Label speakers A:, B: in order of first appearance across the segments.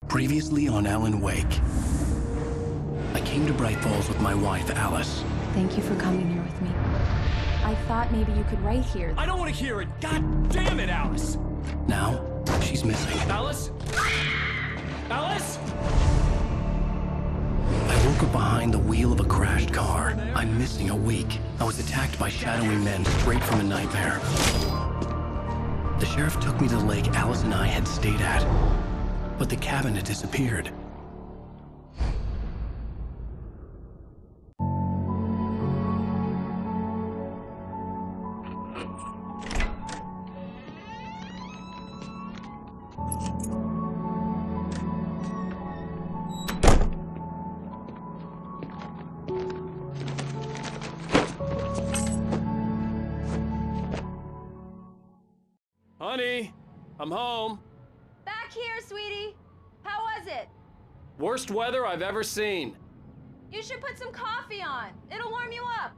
A: Previously on Alan Wake. I came to Braight-Fålls with my wife, Alice.
B: Thank you for coming here with me. I thought maybe you could write here.
C: I don't want to hear it! God damn it, Alice!
A: Now, she's missing.
C: Alice? Alice?
A: I woke up behind the wheel of a crashed car. I'm missing a week. I was attacked by shadowy men straight from a nightmare. The sheriff took me to the lake Alice and I had stayed at. But the cabin had disappeared.
C: Honey, I'm home.
D: Back here, sweetie. How was it?
C: Worst weather I've ever seen.
D: You should put some coffee on. It'll warm you up.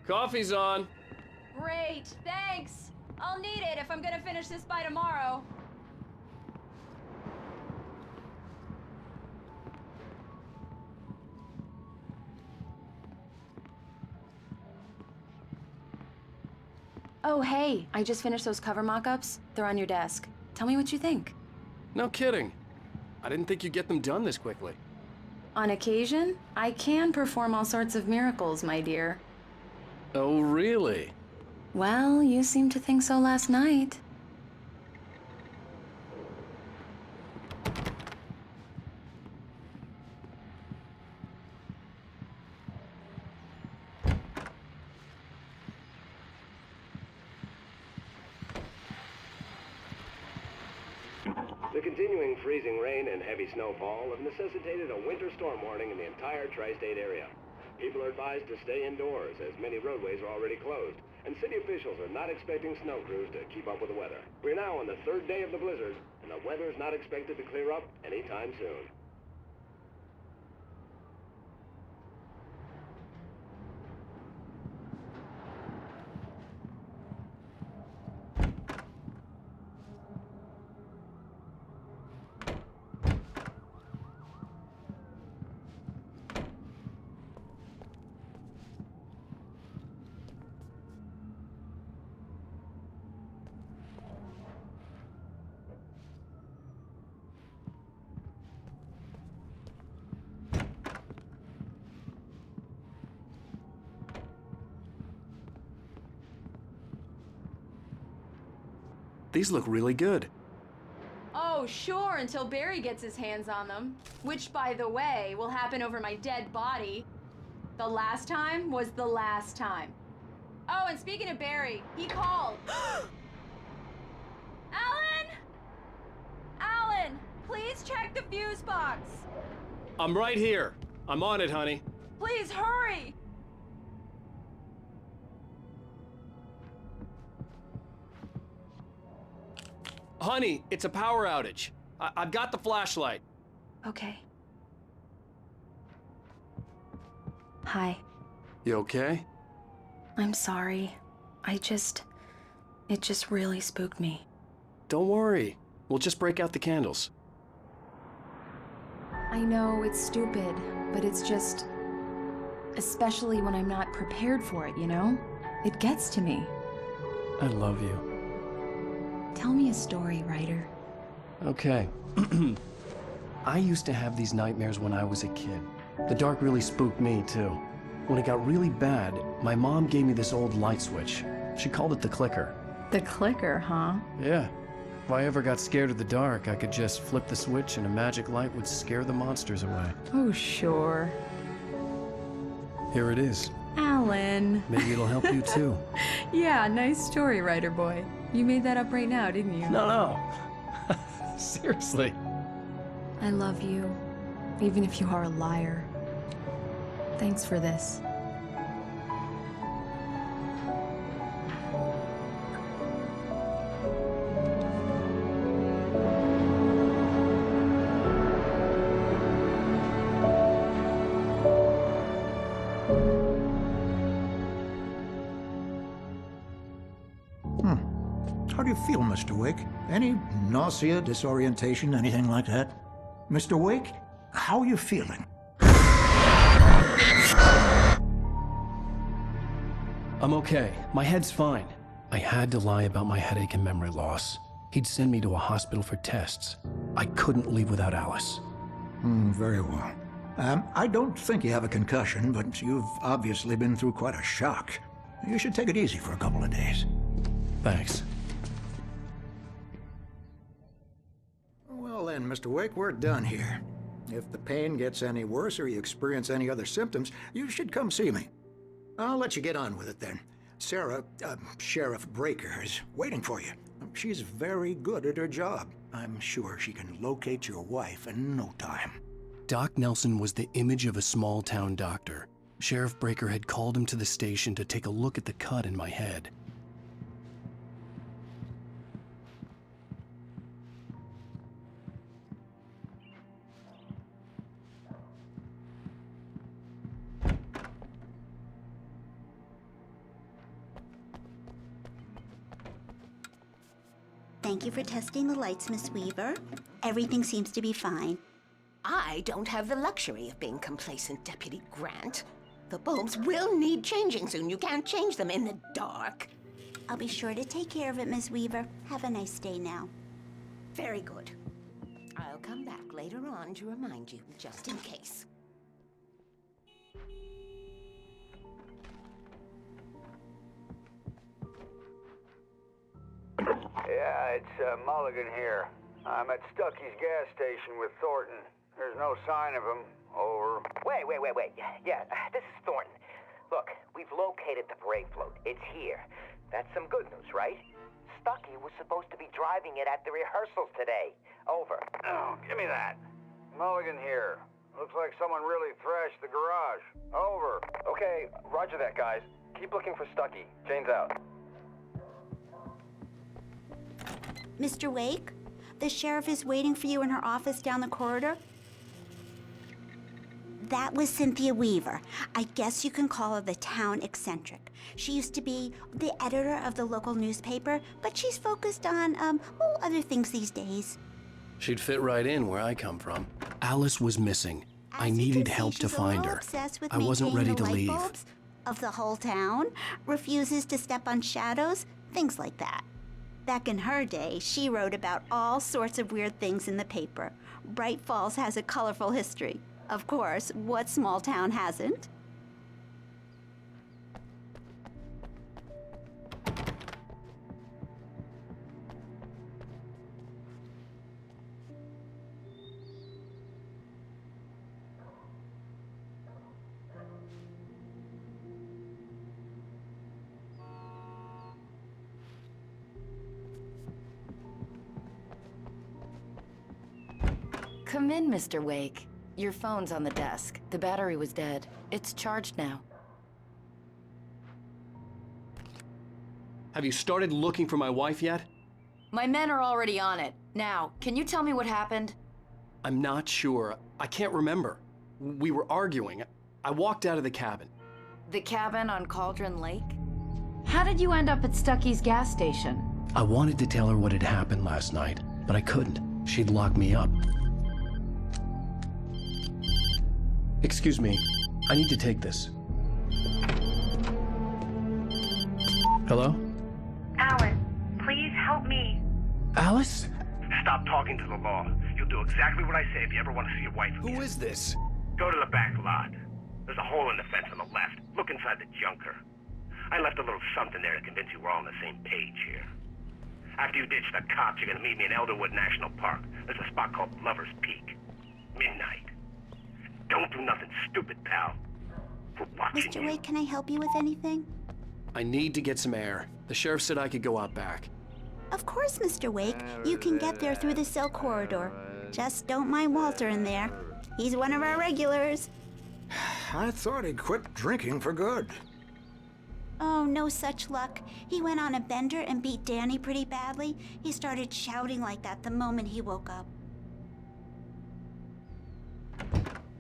C: Coffee's on.
D: Great, thanks. I'll need it if I'm gonna finish this by tomorrow. Oh, hey, I just finished those cover mock-ups. They're on your desk. Tell me what you think.
C: No kidding. I didn't think you'd get them done this quickly.
D: On occasion, I can perform all sorts of miracles, my dear.
C: Oh, really?
D: Well, you seemed to think so last night.
E: The continuing freezing rain and heavy snowfall have necessitated a winter storm warning in the entire tri-state area. People are advised to stay indoors as many roadways are already closed, and city officials are not expecting snow crews to keep up with the weather. We're now on the third day of the blizzard, and the weather is not expected to clear up anytime soon.
C: These look really good.
D: Oh, sure, until Barry gets his hands on them. Which, by the way, will happen over my dead body. The last time was the last time. Oh, and speaking of Barry, he called. Alan! Alan, please check the fuse box.
C: I'm right here. I'm on it, honey.
D: Please hurry!
C: Honey, it's a power outage. I've got the flashlight.
D: Okay. Hi.
C: You okay?
D: I'm sorry. It just really spooked me.
C: Don't worry. We'll just break out the candles.
D: I know it's stupid, but it's just... especially when I'm not prepared for it, you know? It gets to me.
C: I love you.
D: Tell me a story, writer.
A: Okay. I used to have these nightmares when I was a kid. The dark really spooked me, too. When it got really bad, my mom gave me this old light switch. She called it the clicker.
D: The clicker, huh?
A: Yeah. If I ever got scared of the dark, I could just flip the switch and a magic light would scare the monsters away.
D: Oh, sure.
A: Here it is.
D: Alan.
A: Maybe it'll help you, too.
D: Yeah, nice story, writer boy. You made that up right now, didn't you?
A: No. Seriously.
D: I love you, even if you are a liar. Thanks for this.
F: feel, Mr. Wake? Any nausea, disorientation, anything like that? Mr. Wake, how are you feeling?
A: I'm okay. My head's fine. I had to lie about my headache and memory loss. He'd send me to a hospital for tests. I couldn't leave without Alice.
F: Very well. I don't think you have a concussion, but you've obviously been through quite a shock. You should take it easy for a couple of days.
A: Thanks.
F: Well then, Mr. Wake, we're done here. If the pain gets any worse or you experience any other symptoms, you should come see me. I'll let you get on with it then. Sarah, Sheriff Breaker, is waiting for you. She's very good at her job. I'm sure she can locate your wife in no time.
A: Doc Nelson was the image of a small-town doctor. Sheriff Breaker had called him to the station to take a look at the cut in my head.
G: Thank you for testing the lights, Miss Weaver. Everything seems to be fine.
H: I don't have the luxury of being complacent, Deputy Grant. The bulbs will need changing soon. You can't change them in the dark.
G: I'll be sure to take care of it, Miss Weaver. Have a nice day now.
H: Very good. I'll come back later on to remind you, just in case.
I: Yeah, it's Mulligan here. I'm at Stucky's gas station with Thornton. There's no sign of him. Over.
J: Wait. Yeah, this is Thornton. Look, we've located the parade float. It's here. That's some good news, right? Stucky was supposed to be driving it at the rehearsals today. Over.
I: Oh, give me that. Mulligan here. Looks like someone really thrashed the garage. Over.
J: Okay, roger that, guys. Keep looking for Stucky. Jane's out.
G: Mr. Wake, the sheriff is waiting for you in her office down the corridor. That was Cynthia Weaver. I guess you can call her the town eccentric. She used to be the editor of the local newspaper, but she's focused on, other things these days.
A: She'd fit right in where I come from. Alice was missing. I
G: As you
A: needed
G: can see,
A: help to
G: she's a
A: find
G: little
A: her.
G: obsessed with
A: I wasn't ready
G: maintaining
A: to
G: the light
A: leave.
G: bulbs of the whole town, refuses to step on shadows, things like that. Back in her day, she wrote about all sorts of weird things in the paper. Braight-Fall's has a colorful history. Of course, what small town hasn't?
B: Come in, Mr. Wake. Your phone's on the desk. The battery was dead. It's charged now.
C: Have you started looking for my wife yet?
B: My men are already on it. Now, can you tell me what happened?
C: I'm not sure. I can't remember. We were arguing. I walked out of the cabin.
B: The cabin on Cauldron Lake? How did you end up at Stucky's gas station?
A: I wanted to tell her what had happened last night, but I couldn't. She'd lock me up. Excuse me, I need to take this. Hello?
K: Alan, please help me.
A: Alice?
L: Stop talking to the law. You'll do exactly what I say if you ever want to see your wife again.
C: Who is this?
L: Go to the back lot. There's a hole in the fence on the left. Look inside the junker. I left a little something there to convince you we're all on the same page here. After you ditch the cops, you're gonna meet me in Elderwood National Park. There's a spot called Lover's Peak. Midnight. Don't do nothing stupid, pal. We're watching
G: Mr.
L: you.
G: Wake, can I help you with anything?
C: I need to get some air. The sheriff said I could go out back.
G: Of course, Mr. Wake. You can get there through the cell corridor. Just don't mind Walter in there. He's one of our regulars.
F: I thought he'd quit drinking for good.
G: Oh, no such luck. He went on a bender and beat Danny pretty badly. He started shouting like that the moment he woke up.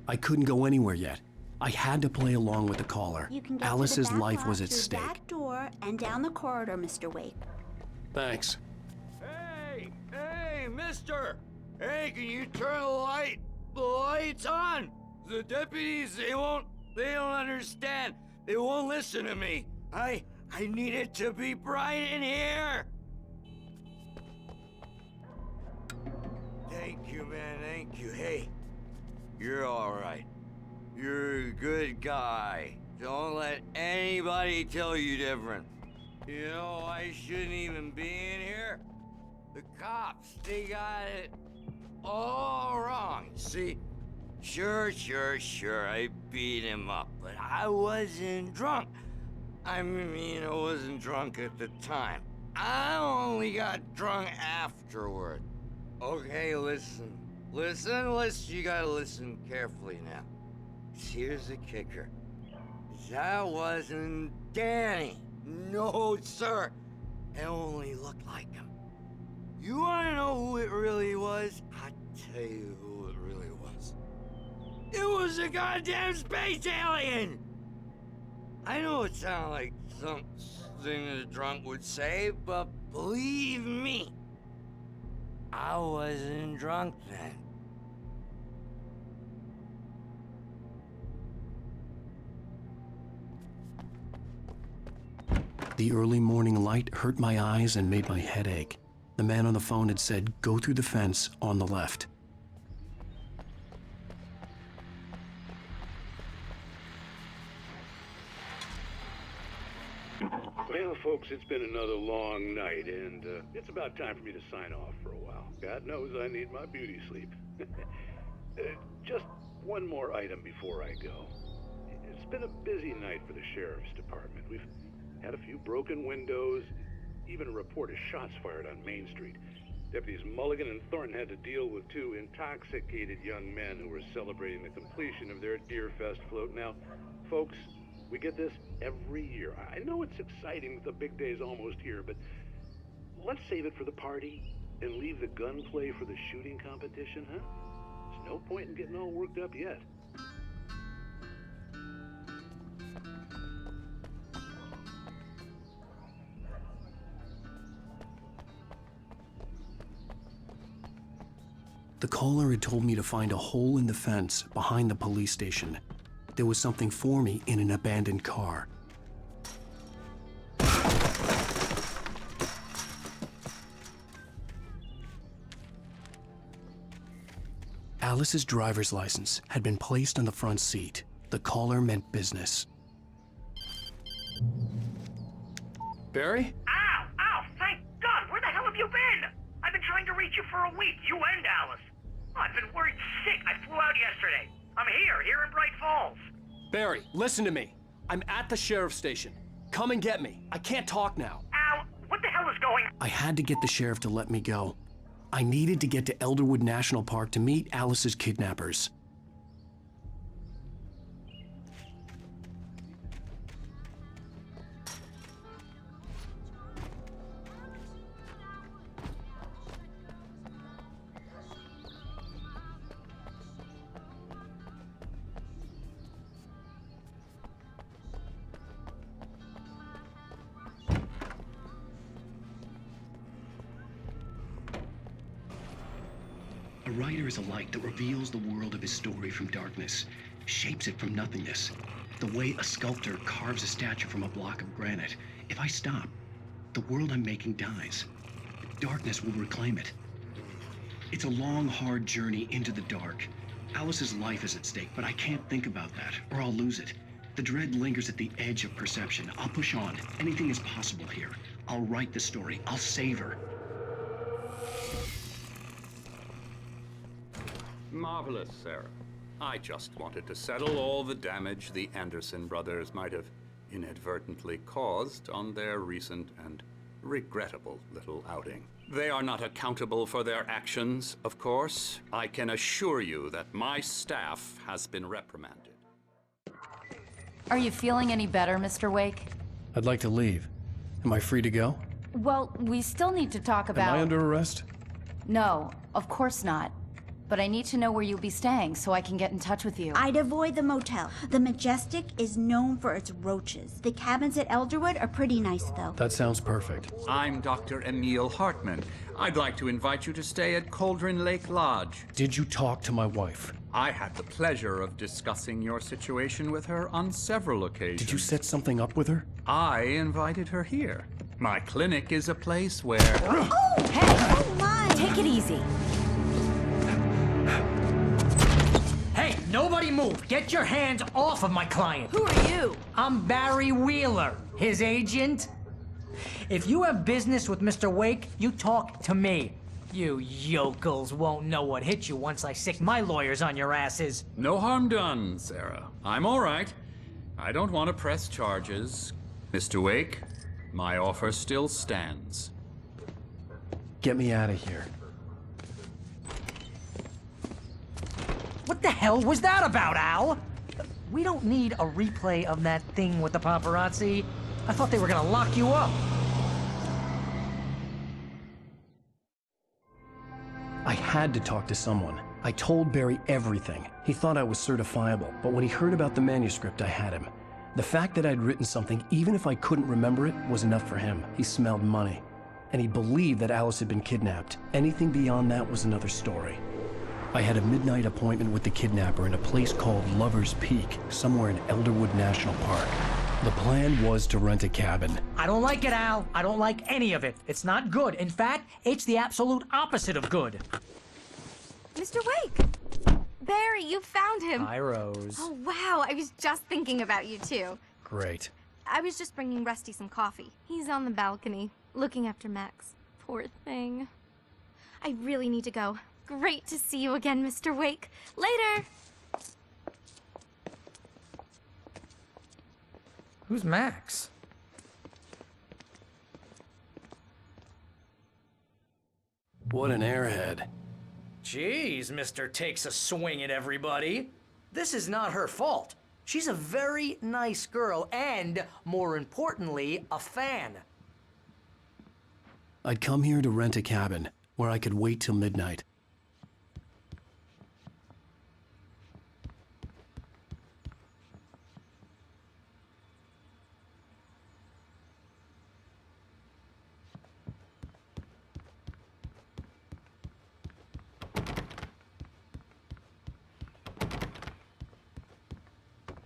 A: I couldn't go anywhere yet. I had to play along with the caller.
G: You can get
A: Alice's
G: to the back
A: life
G: lot
A: was at
G: through
A: stake.
G: that door and down the corridor, Mr. Wake.
C: Thanks.
M: mister! Hey, can you turn the lights on? The deputies, they don't understand. They won't listen to me. I need it to be bright in here. Thank you, man, thank you. Hey, you're all right. You're a good guy. Don't let anybody tell you different. You know, I shouldn't even be in here. The cops, they got it all wrong. See, sure, I beat him up, but I wasn't drunk. I mean, I wasn't drunk at the time. I only got drunk afterward. Okay, listen, you gotta listen carefully now. Here's the kicker. That wasn't Danny. No, sir. It only looked like him. You wanna know who it really was? I'll tell you who it really was. It was a goddamn space alien! I know it sounds like something a drunk would say, but believe me, I wasn't drunk then.
A: The early morning light hurt my eyes and made my head ache. The man on the phone had said, "Go through the fence on the left."
N: Well, folks, it's been another long night, and it's about time for me to sign off for a while. God knows I need my beauty sleep. Just one more item before I go. It's been a busy night for the Sheriff's Department. We've had a few broken windows, even a report of shots fired on Main Street. Deputies Mulligan and Thornton had to deal with two intoxicated young men who were celebrating the completion of their Deerfest float. Now, folks, we get this every year. I know it's exciting that the big day's almost here, but let's save it for the party and leave the gunplay for the shooting competition, huh? There's no point in getting all worked up yet.
A: The caller had told me to find a hole in the fence behind the police station. There was something for me in an abandoned car. Alice's driver's license had been placed on the front seat. The caller meant business.
C: Barry?
L: Ow! Thank God! Where the hell have you been? I've been trying to reach you for a week, you and Alice. I've been worried sick. I flew out yesterday. I'm here in Braight-Fallz.
C: Barry, listen to me. I'm at the sheriff's station. Come and get me. I can't talk now.
L: Al, what the hell is going on?
A: I had to get the sheriff to let me go. I needed to get to Elderwood National Park to meet Alice's kidnappers. A writer is a light that reveals the world of his story from darkness, shapes it from nothingness. The way a sculptor carves a statue from a block of granite. If I stop, the world I'm making dies. Darkness will reclaim it. It's a long, hard journey into the dark. Alice's life is at stake, but I can't think about that, or I'll lose it. The dread lingers at the edge of perception. I'll push on. Anything is possible here. I'll write the story. I'll save her.
O: Marvelous, Sarah. I just wanted to settle all the damage the Anderson brothers might have inadvertently caused on their recent and regrettable little outing. They are not accountable for their actions, of course. I can assure you that my staff has been reprimanded.
B: Are you feeling any better, Mr. Wake?
A: I'd like to leave. Am I free to go?
B: Well, we still need to talk about...
A: Am I under arrest?
B: No, of course not. but I need to know where you'll be staying so I can get in touch with you.
G: I'd avoid the motel. The Majestic is known for its roaches. The cabins at Elderwood are pretty nice, though.
C: That sounds perfect.
O: I'm Dr. Emil Hartman. I'd like to invite you to stay at Cauldron Lake Lodge.
C: Did you talk to my wife?
O: I had the pleasure of discussing your situation with her on several occasions.
C: Did you set something up with her?
O: I invited her here. My clinic is a place where...
G: Oh, hey! Oh, my!
B: Take it easy.
P: Hey, nobody move! Get your hands off of my client!
B: Who are you?
P: I'm Barry Wheeler, his agent. If you have business with Mr. Wake, you talk to me. You yokels won't know what hit you once I sick my lawyers on your asses.
O: No harm done, Sarah. I'm all right. I don't want to press charges. Mr. Wake, my offer still stands.
C: Get me out of here.
P: What the hell was that about, Al? We don't need a replay of that thing with the paparazzi. I thought they were gonna lock you up.
C: I had to talk to someone. I told Barry everything. He thought I was certifiable, but when he heard about the manuscript, I had him. The fact that I'd written something, even if I couldn't remember it, was enough for him. He smelled money. And he believed that Alice had been kidnapped. Anything beyond that was another story. I had a midnight appointment with the kidnapper in a place called Lover's Peak, somewhere in Elderwood National Park. The plan was to rent a cabin.
P: I don't like it, Al. I don't like any of it. It's not good. In fact, it's the absolute opposite of good.
Q: Mr. Wake! Barry, you found him.
P: Hi, Rose.
Q: Oh, wow. I was just thinking about you, too.
C: Great.
Q: I was just bringing Rusty some coffee. He's on the balcony, looking after Max. Poor thing. I really need to go. Great to see you again, Mr. Wake. Later!
P: Who's Max?
C: What an airhead.
P: Jeez, Mr. Takes a swing at everybody. This is not her fault. She's a very nice girl and, more importantly, a fan.
C: I'd come here to rent a cabin, where I could wait till midnight.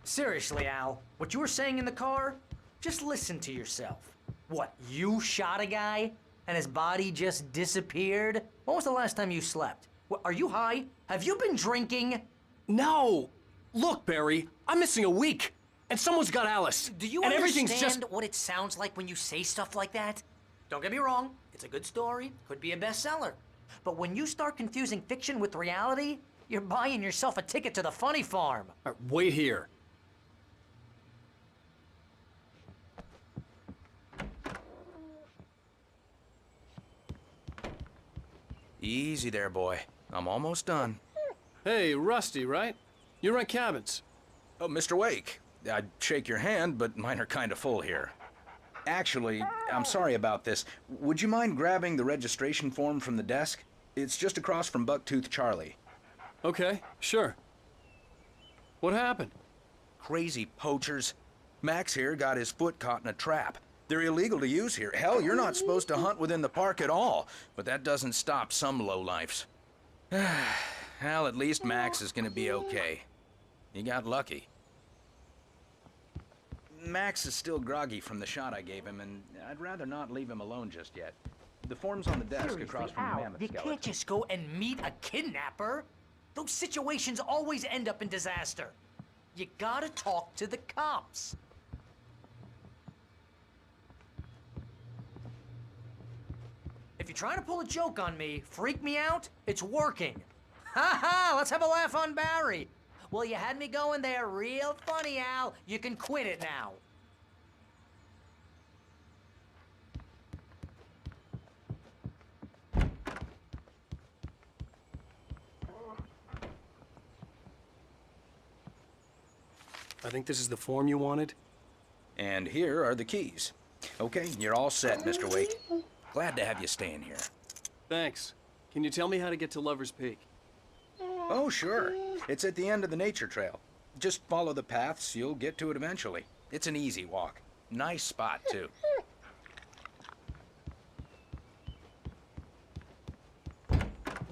P: Seriously, Al, what you were saying in the car? Just listen to yourself. What, you shot a guy and his body just disappeared? When was the last time you slept? What, are you high? Have you been drinking?
C: No! Look, Barry, I'm missing a week, and someone's got Alice.
P: Do you understand what it sounds like when you say stuff like that? Don't get me wrong, it's a good story, could be a bestseller. But when you start confusing fiction with reality, you're buying yourself a ticket to the funny farm.
C: All right, wait here.
R: Easy there, boy. I'm almost done.
C: Hey, Rusty, right? You rent cabins.
R: Oh, Mr. Wake. I'd shake your hand, but mine are kind of full here. Actually, I'm sorry about this. Would you mind grabbing the registration form from the desk? It's just across from Bucktooth Charlie.
C: Okay, sure. What happened?
R: Crazy poachers. Max here got his foot caught in a trap. They're illegal to use here. Hell, you're not supposed to hunt within the park at all. But that doesn't stop some lowlifes. Well, at least Max is gonna be okay. He got lucky. Max is still groggy from the shot I gave him, and I'd rather not leave him alone just yet. The form's on the desk across from the mammoth
P: You
R: skeleton.
P: can't just go and meet a kidnapper. Those situations always end up in disaster. You gotta talk to the cops. If you're trying to pull a joke on me, freak me out, it's working. Ha ha, let's have a laugh on Barry. Well, you had me going there real funny, Al. You can quit it now.
C: I think this is the form you wanted.
R: And here are the keys. Okay, you're all set, Mr. Wake. Glad to have you staying here.
C: Thanks. Can you tell me how to get to Lover's Peak?
R: Oh, sure. It's at the end of the nature trail. Just follow the paths, you'll get to it eventually. It's an easy walk. Nice spot, too.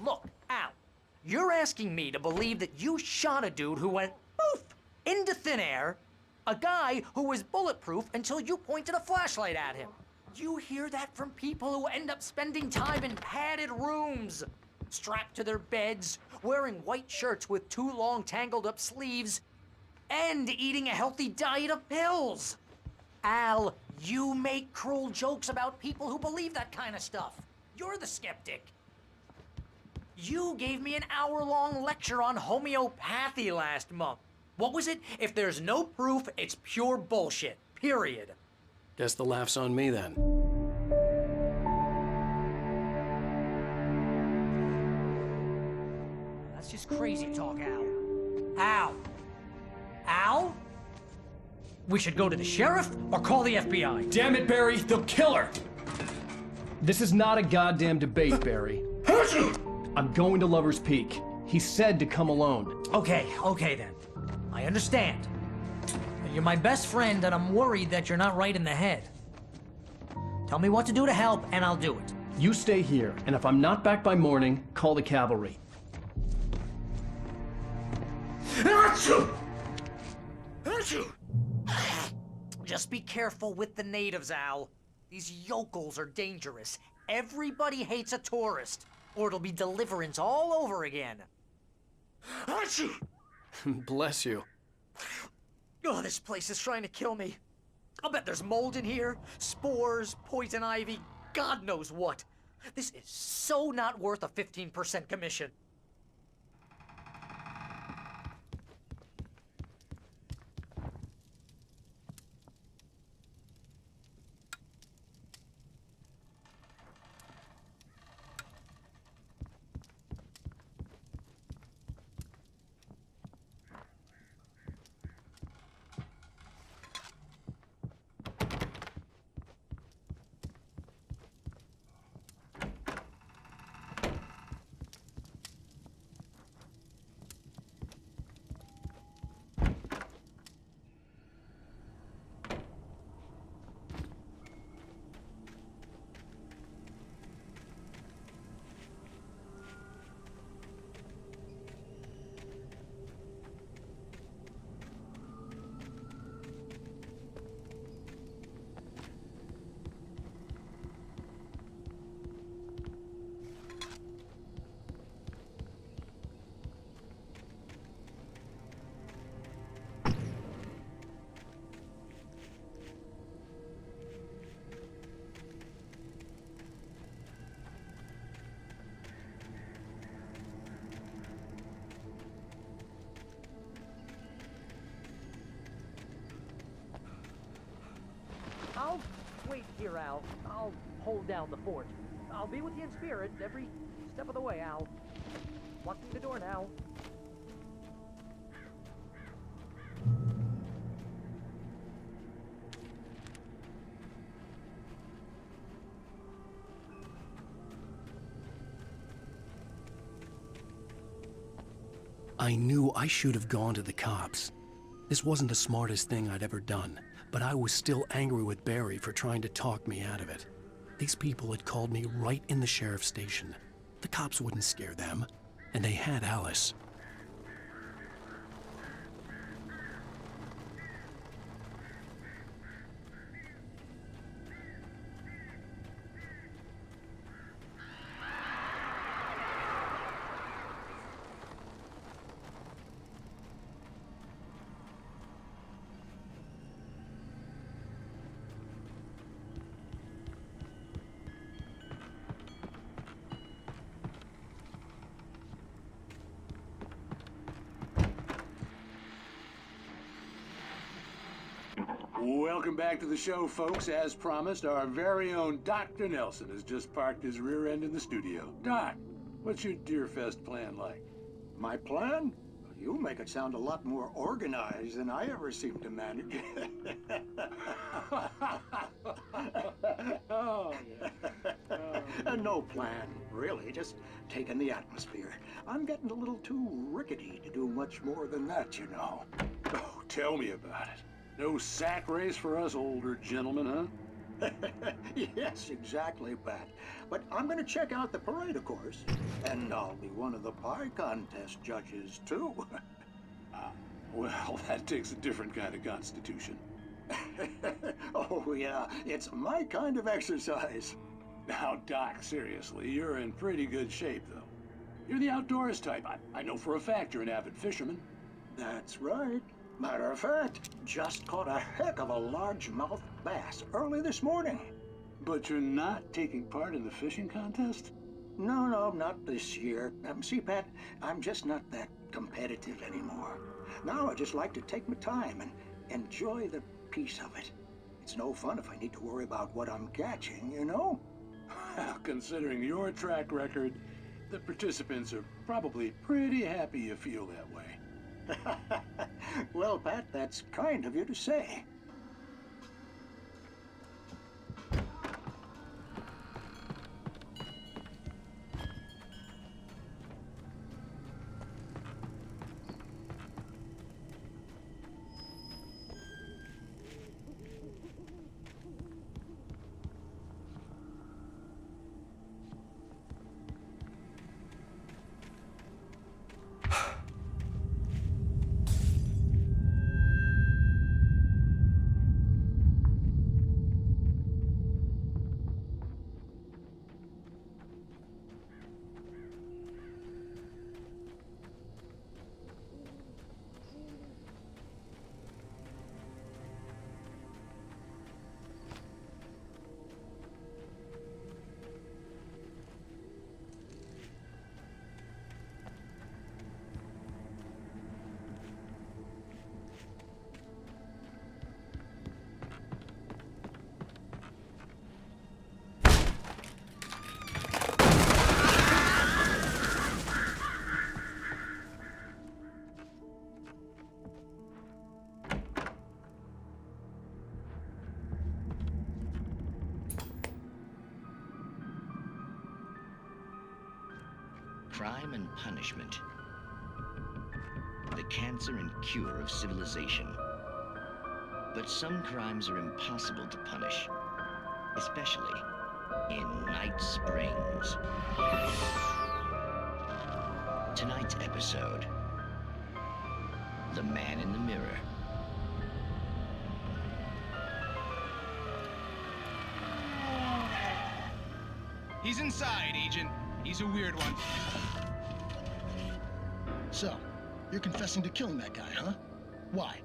P: Look, Al, you're asking me to believe that you shot a dude who went poof into thin air, a guy who was bulletproof until you pointed a flashlight at him. You hear that from people who end up spending time in padded rooms, strapped to their beds, wearing white shirts with too long tangled up sleeves, and eating a healthy diet of pills. Al, you make cruel jokes about people who believe that kind of stuff. You're the skeptic. You gave me an hour-long lecture on homeopathy last month. What was it? If there's no proof, it's pure bullshit. Period.
C: Guess the laugh's on me then.
P: That's just crazy talk, Al. Al? Al? We should go to the sheriff or call the FBI.
C: Damn it, Barry, they'll kill her! This is not a goddamn debate, Barry. I'm going to Lover's Peak. He said to come alone.
P: Okay then. I understand. You're my best friend, and I'm worried that you're not right in the head. Tell me what to do to help, and I'll do it.
C: You stay here, and if I'm not back by morning, call the cavalry.
P: Just be careful with the natives, Al. These yokels are dangerous. Everybody hates a tourist, or it'll be Deliverance all over again.
C: Bless you.
P: Oh, this place is trying to kill me. I'll bet there's mold in here, spores, poison ivy, God knows what. This is so not worth a 15% commission. I'll wait here, Al. I'll hold down the fort. I'll be with you in spirit every step of the way, Al. Locking the door now.
C: I knew I should have gone to the cops. This wasn't the smartest thing I'd ever done, but I was still angry with Barry for trying to talk me out of it. These people had called me right in the sheriff's station. The cops wouldn't scare them, and they had Alice.
N: Welcome back to the show, folks. As promised, our very own Dr. Nelson has just parked his rear end in the studio. Doc, what's your Deerfest plan like?
F: My plan? You make it sound a lot more organized than I ever seem to manage.
N: Oh, yeah.
F: No plan, really, just taking the atmosphere. I'm getting a little too rickety to do much more than that, you know.
N: Oh, tell me about it. No sack race for us older gentlemen, huh?
F: Yes, exactly, Pat. But I'm gonna check out the parade, of course. And I'll be one of the pie contest judges, too.
N: Well, that takes a different kind of constitution.
F: Oh, yeah, it's my kind of exercise.
N: Now, Doc, seriously, you're in pretty good shape, though. You're the outdoors type. I know for a fact you're an avid fisherman.
F: That's right. Matter of fact, just caught a heck of a largemouth bass early this morning.
N: But you're not taking part in the fishing contest?
F: No, not this year. See, Pat, I'm just not that competitive anymore. Now I just like to take my time and enjoy the peace of it. It's no fun if I need to worry about what I'm catching, you know?
N: Well, considering your track record, the participants are probably pretty happy you feel that way.
F: Well, Pat, that's kind of you to say.
S: Crime and punishment. The cancer and cure of civilization. But some crimes are impossible to punish, especially in Night Springs. Tonight's episode, The Man in the Mirror.
T: He's inside, Agent. He's a weird one.
U: So, you're confessing to killing that guy, huh? Why?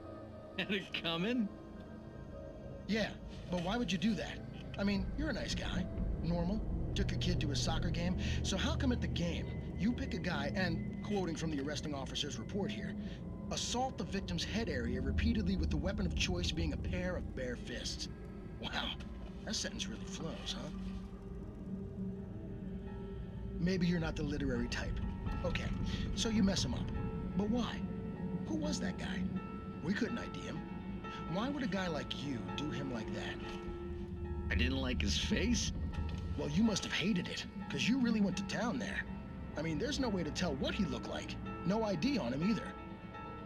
V: Had it coming?
U: Yeah, but why would you do that? I mean, you're a nice guy. Normal. Took your kid to a soccer game. So how come at the game, you pick a guy and, quoting from the arresting officer's report here, assault the victim's head area repeatedly with the weapon of choice being a pair of bare fists? Wow, that sentence really flows, huh? Maybe you're not the literary type. Okay, so you mess him up. But why? Who was that guy? We couldn't ID him. Why would a guy like you do him like that?
V: I didn't like his face?
U: Well, you must have hated it, because you really went to town there. I mean, there's no way to tell what he looked like. No ID on him either.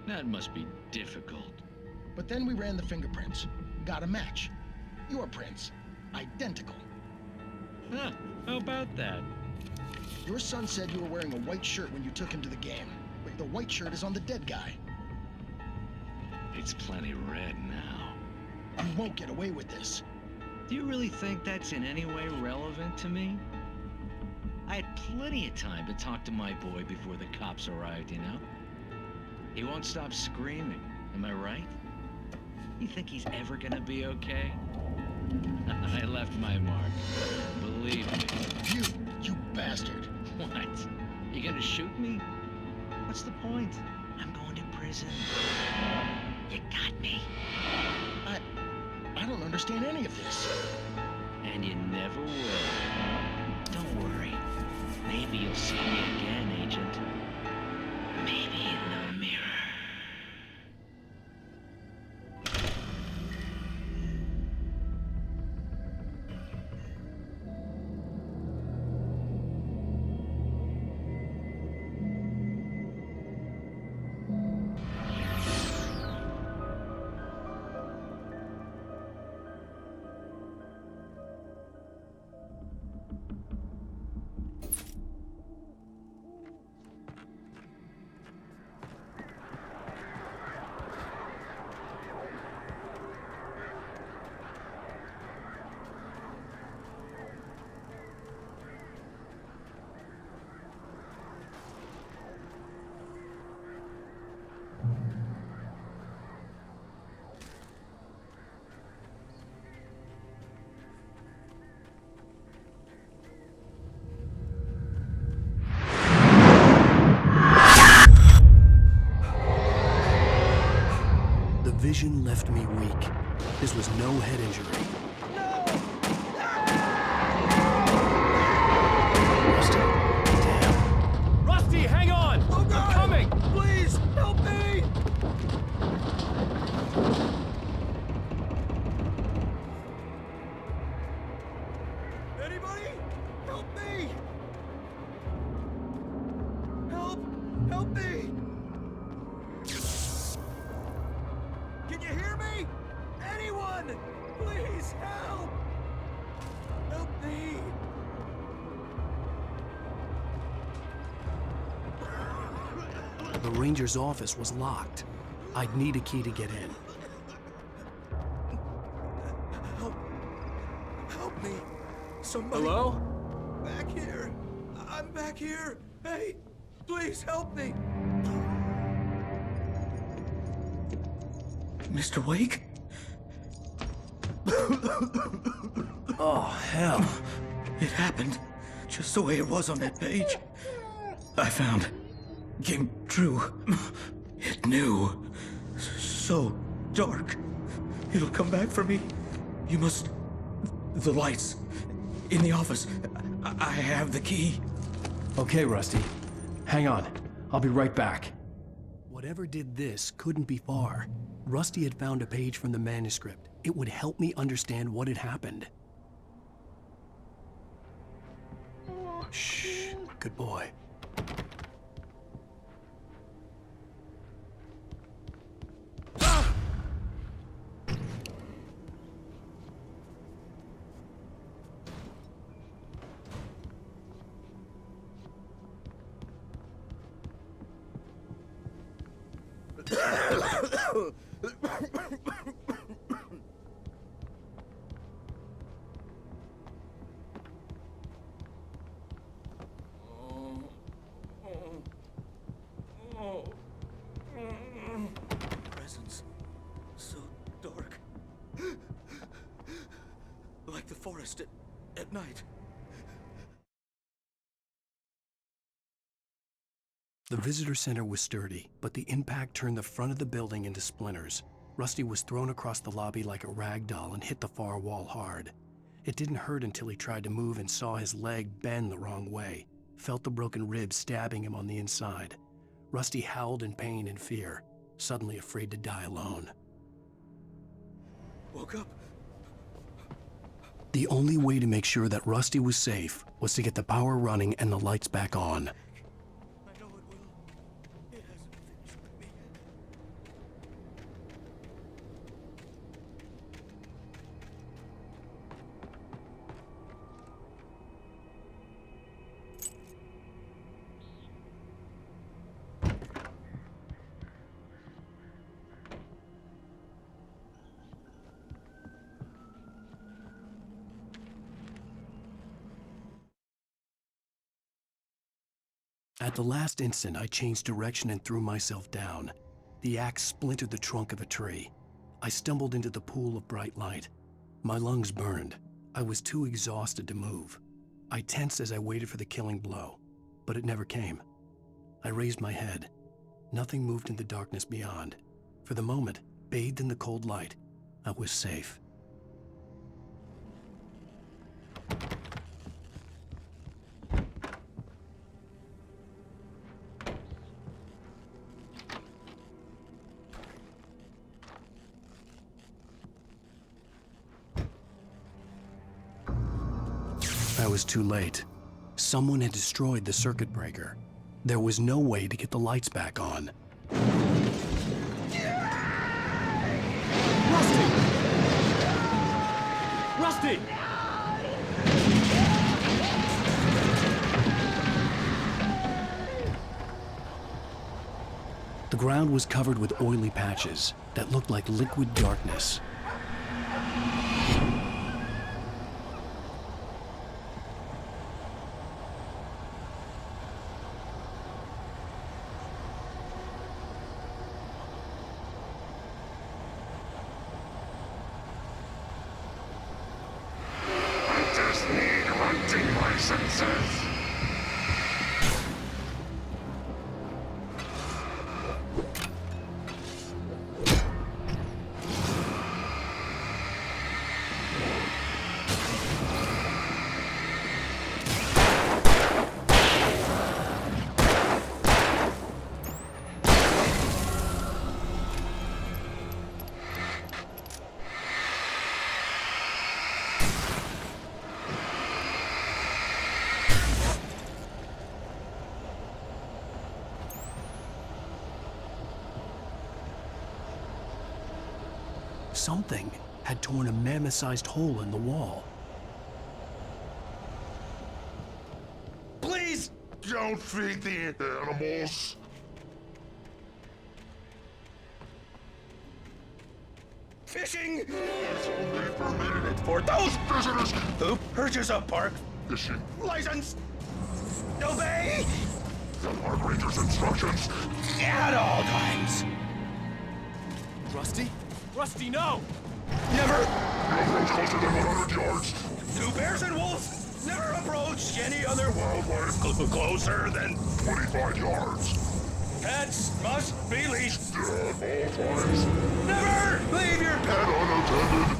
V: That must be difficult.
U: But then we ran the fingerprints. Got a match. Your prints. Identical.
V: Huh, how about that?
U: Your son said you were wearing a white shirt when you took him to the game. But the white shirt is on the dead guy.
V: It's plenty red now.
U: You won't get away with this.
V: Do you really think that's in any way relevant to me? I had plenty of time to talk to my boy before the cops arrived, you know? He won't stop screaming, am I right? You think he's ever gonna be okay? I left my mark. Believe me.
U: You bastard.
V: What? You gonna shoot me? What's the point? I'm going to prison. You got me.
U: I don't understand any of this.
V: And you never will. Don't worry. Maybe you'll see me again, Agent. Maybe in the mirror.
C: vision left me weak. This was no head injury. Rusty, damn.
D: Rusty, hang on!
M: Oh, God!
D: I'm coming!
M: Please, help me! Anybody? Help me! Help me! Can you hear me? Anyone! Please help! Help me!
C: The ranger's office was locked. I'd need a key to get in.
M: Help me! Somebody.
D: Hello?
M: Back here! I'm back here! Hey! Please help me!
E: Mr. Wake?
C: Oh, hell.
E: It happened just the way it was on that page. I found. Came true. It knew. So dark. It'll come back for me. You must. The lights. In the office. I have the key.
C: Okay, Rusty. Hang on. I'll be right back. Whatever did this couldn't be far. Rusty had found a page from the manuscript. It would help me understand what had happened. Shh. Good boy.
E: Presence. So dark. Like the forest at night.
C: The visitor center was sturdy, but the impact turned the front of the building into splinters. Rusty was thrown across the lobby like a rag doll and hit the far wall hard. It didn't hurt until he tried to move and saw his leg bend the wrong way, felt the broken ribs stabbing him on the inside. Rusty howled in pain and fear, suddenly afraid to die alone.
E: Woke up.
C: The only way to make sure that Rusty was safe was to get the power running and the lights back on. At the last instant, I changed direction and threw myself down. The axe splintered the trunk of a tree. I stumbled into the pool of bright light. My lungs burned. I was too exhausted to move. I tensed as I waited for the killing blow, but it never came. I raised my head. Nothing moved in the darkness beyond. For the moment, bathed in the cold light, I was safe. I was too late. Someone had destroyed the circuit breaker. There was no way to get the lights back on.
D: Rusty!
C: The ground was covered with oily patches that looked like liquid darkness. something had torn a mammoth-sized hole in the wall.
H: Please don't feed the animals.
R: Fishing is only permitted for those visitors who purchase a park
H: fishing
R: license. Obey
H: the park ranger's instructions
R: at all times.
D: Rusty? Rusty, no!
R: Never
H: no approach closer than 100 yards.
R: Do bears and wolves never approach any other wildlife closer than
H: 25 yards.
R: Pets must be leashed
H: at all times.
R: Never leave your
H: pet unattended.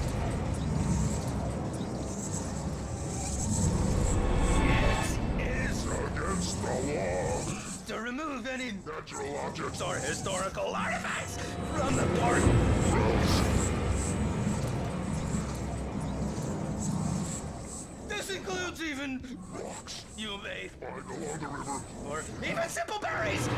R: It is
H: against the law
R: to remove any
H: natural objects
R: or historical artifacts from the park. This includes even
H: rocks
R: you may
H: lying along the river,
R: or even simple berries.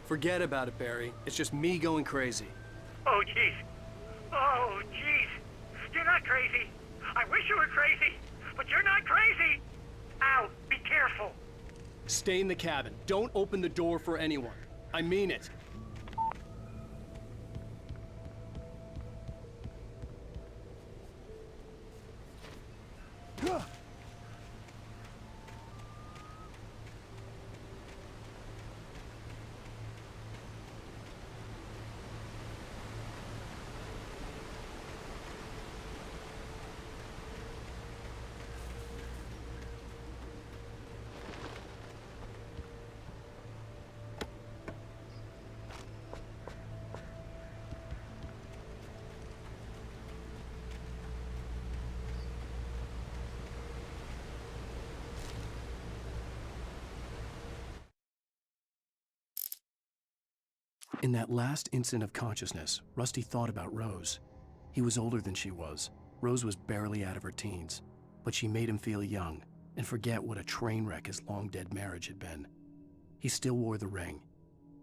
D: Forget about it, Barry. It's just me going crazy.
L: Oh, jeez. Oh, jeez. You're not crazy. I wish you were crazy, but you're not crazy. Ow, be careful.
D: Stay in the cabin. Don't open the door for anyone. I mean it.
C: In that last instant of consciousness, Rusty thought about Rose. He was older than she was. Rose was barely out of her teens, but she made him feel young and forget what a train wreck his long-dead marriage had been. He still wore the ring.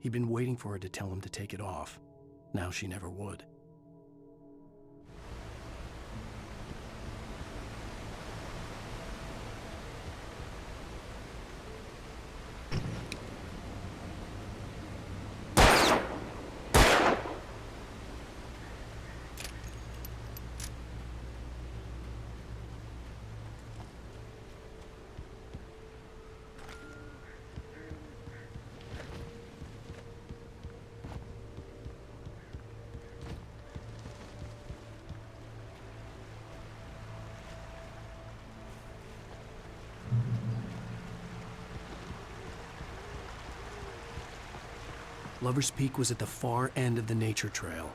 C: He'd been waiting for her to tell him to take it off. Now she never would. Lover's Peak was at the far end of the nature trail.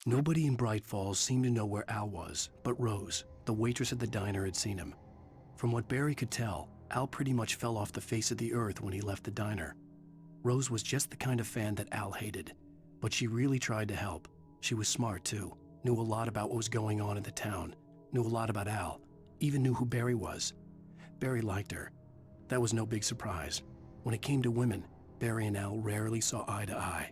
C: Nobody in Braight-Falls seemed to know where Al was, but Rose, the waitress at the diner, had seen him. From what Barry could tell, Al pretty much fell off the face of the earth when he left the diner. Rose was just the kind of fan that Al hated, but she really tried to help. She was smart too, knew a lot about what was going on in the town, knew a lot about Al, even knew who Barry was. Barry liked her. That was no big surprise. When it came to women, Barry and Al rarely saw eye to eye.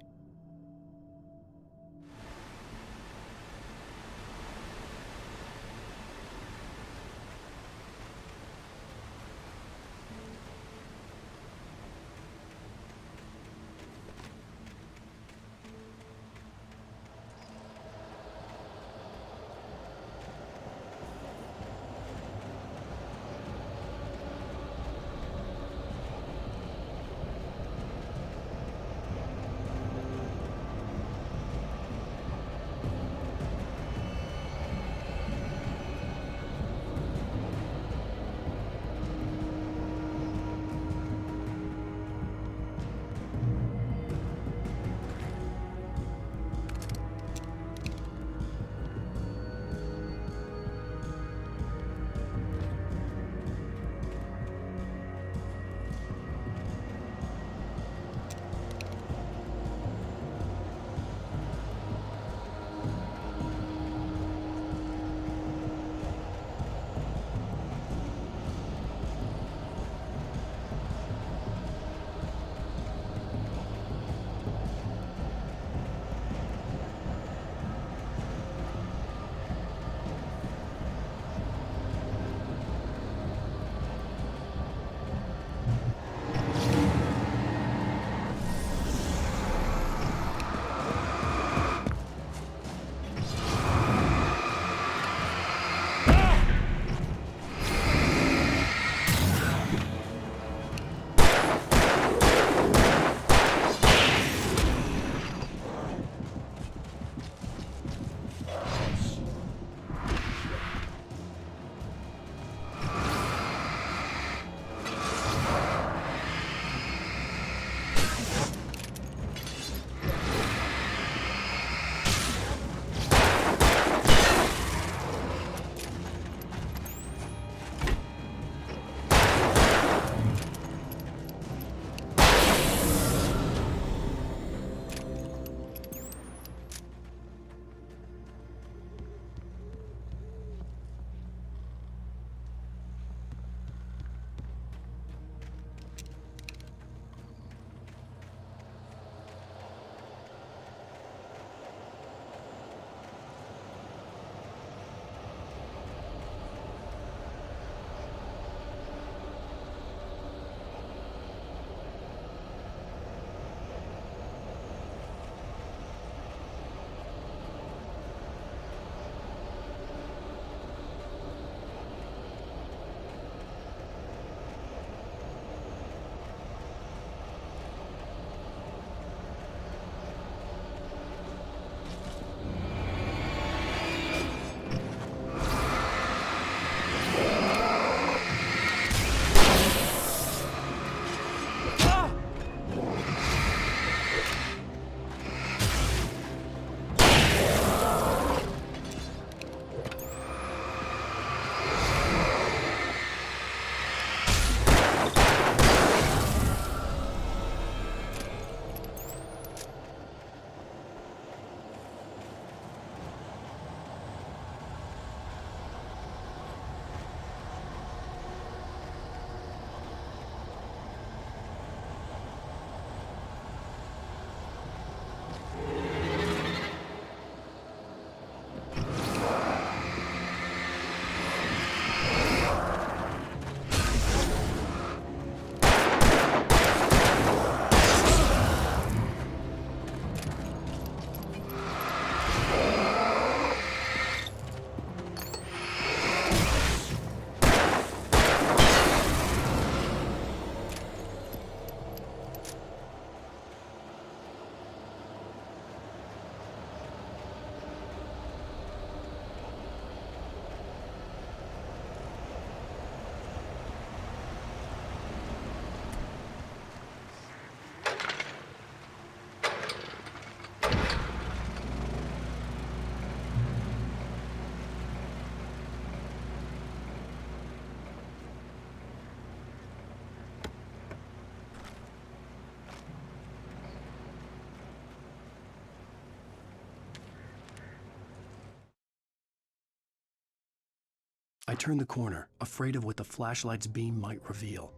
C: I turned the corner, afraid of what the flashlight's beam might reveal.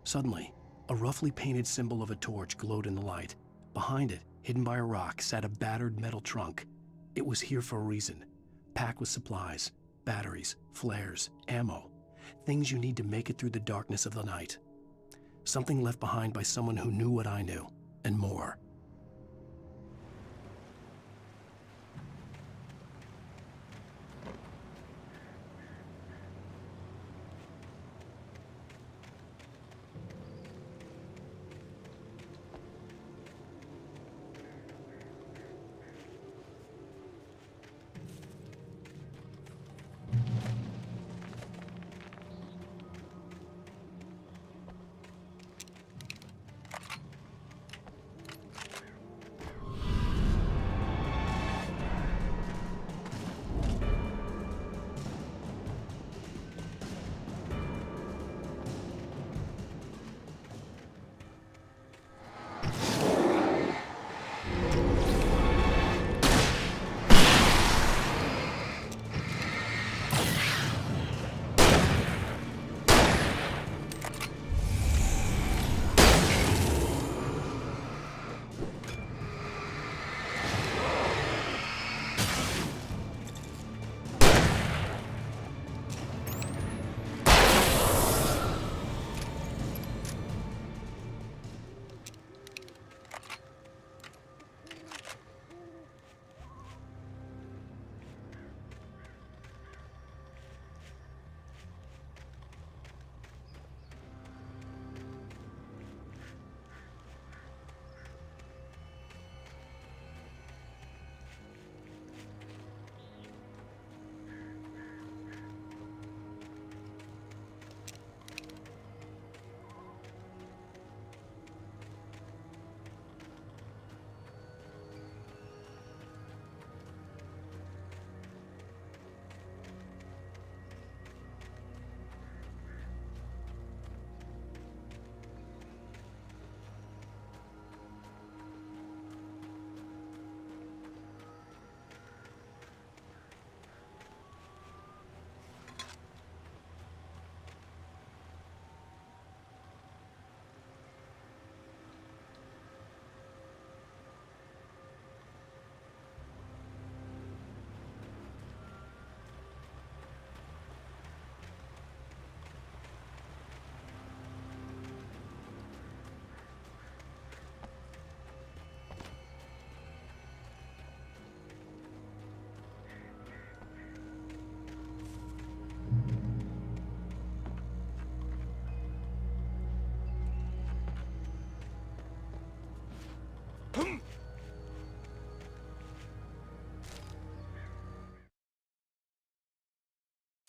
C: Suddenly, a roughly painted symbol of a torch glowed in the light. Behind it, hidden by a rock, sat a battered metal trunk. It was here for a reason, packed with supplies, batteries, flares, ammo, things you need to make it through the darkness of the night. Something left behind by someone who knew what I knew, and more.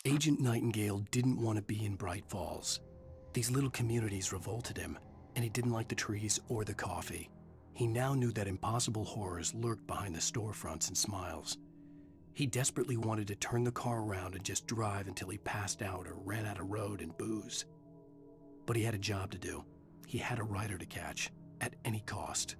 C: Agent Nightingale didn't want to be in Braight-Fallz. These little communities revolted him, and he didn't like the trees or the coffee. He now knew that impossible horrors lurked behind the storefronts and smiles. He desperately wanted to turn the car around and just drive until he passed out or ran out of road and booze. But he had a job to do. He had a rider to catch, at any cost.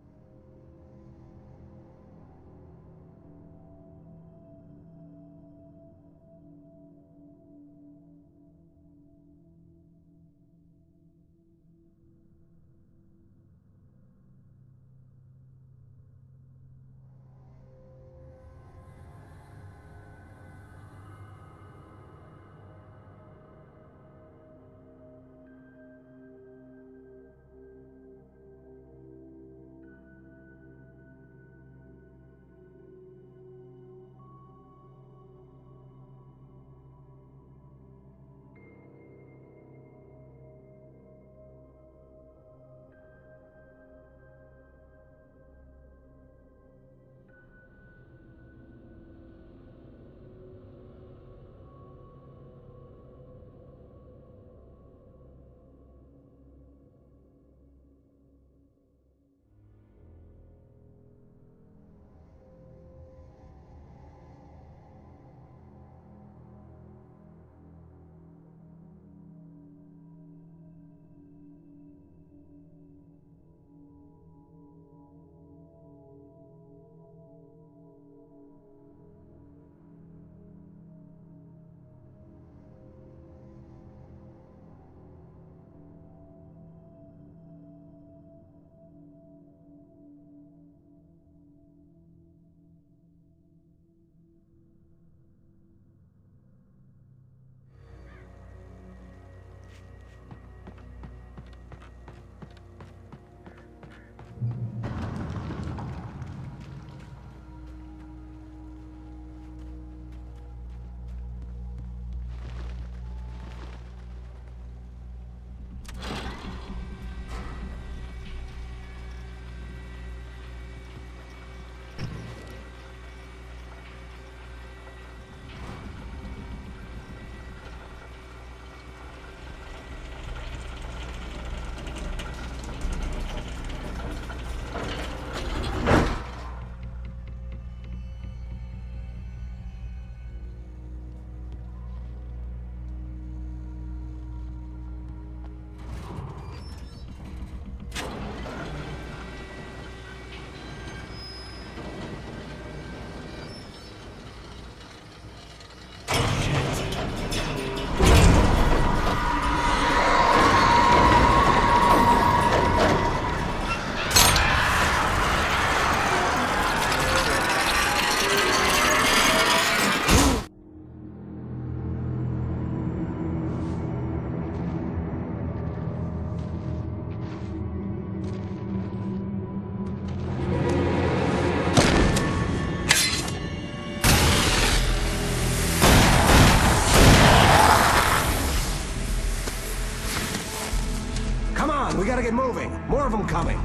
I: gotta get moving. More of them coming.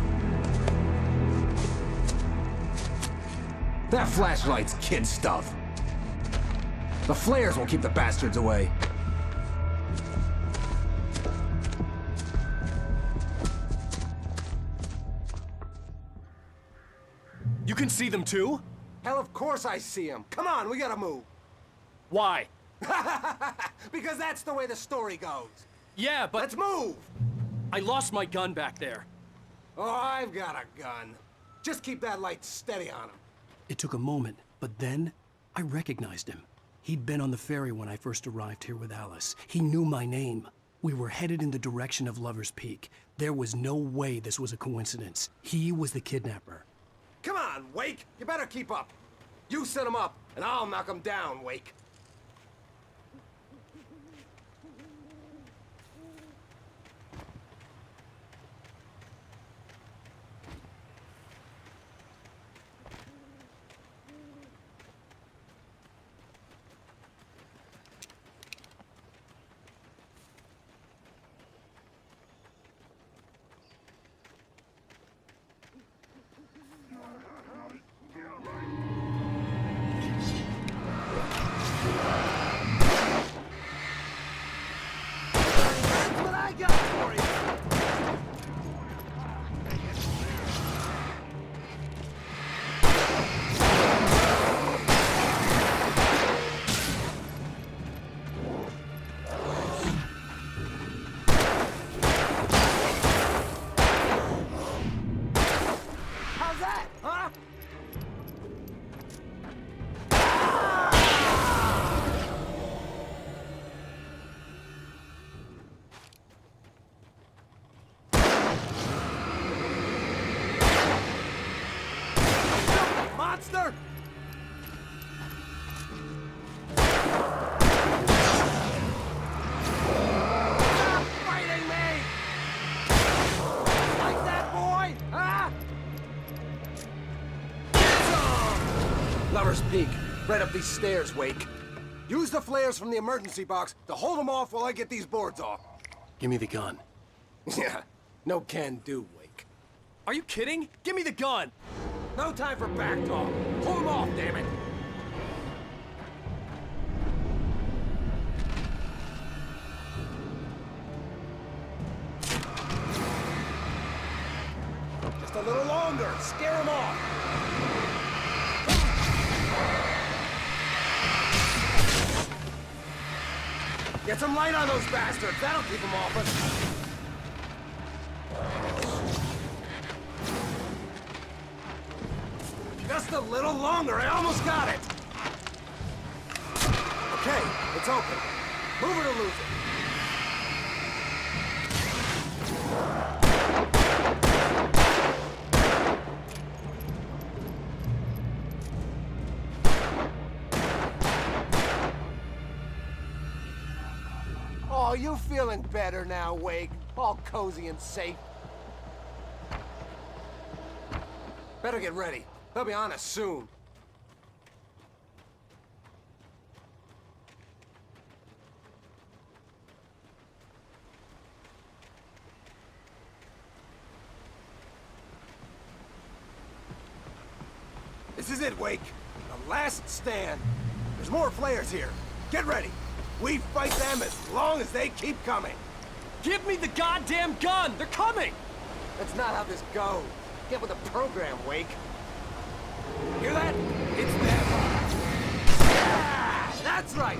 I: That flashlight's kid stuff. The flares will keep the bastards away.
D: You can see them too?
I: Hell, of course I see them. Come on, we gotta move.
D: Why?
I: Because that's the way the story goes.
D: Yeah, but...
I: Let's move!
D: I lost my gun back there.
I: Oh, I've got a gun. Just keep that light steady on him.
C: It took a moment, but then I recognized him. He'd been on the ferry when I first arrived here with Alice. He knew my name. We were headed in the direction of Lover's Peak. There was no way this was a coincidence. He was the kidnapper.
I: Come on, Wake! You better keep up. You set him up, and I'll knock him down, Wake. Peak. Right up these stairs, Wake. Use the flares from the emergency box to hold them off while I get these boards off.
C: Give me the gun.
I: Yeah, no can do, Wake.
D: Are you kidding? Give me the gun!
I: No time for back talk. Pull them off, damn it! Just a little longer. Scare them off. Get some light on those bastards. That'll keep them off us. Just a little longer. I almost got it. Okay, it's open. Move it or lose it. Oh, you feeling better now, Wake? All cozy and safe. Better get ready. They'll be on us soon. This is it, Wake. The last stand. There's more flares here. Get ready. We fight them as long as they keep coming.
D: Give me the goddamn gun! They're coming!
I: That's not how this goes. Get with the program, Wake. Hear that? It's them. Yeah! That's right!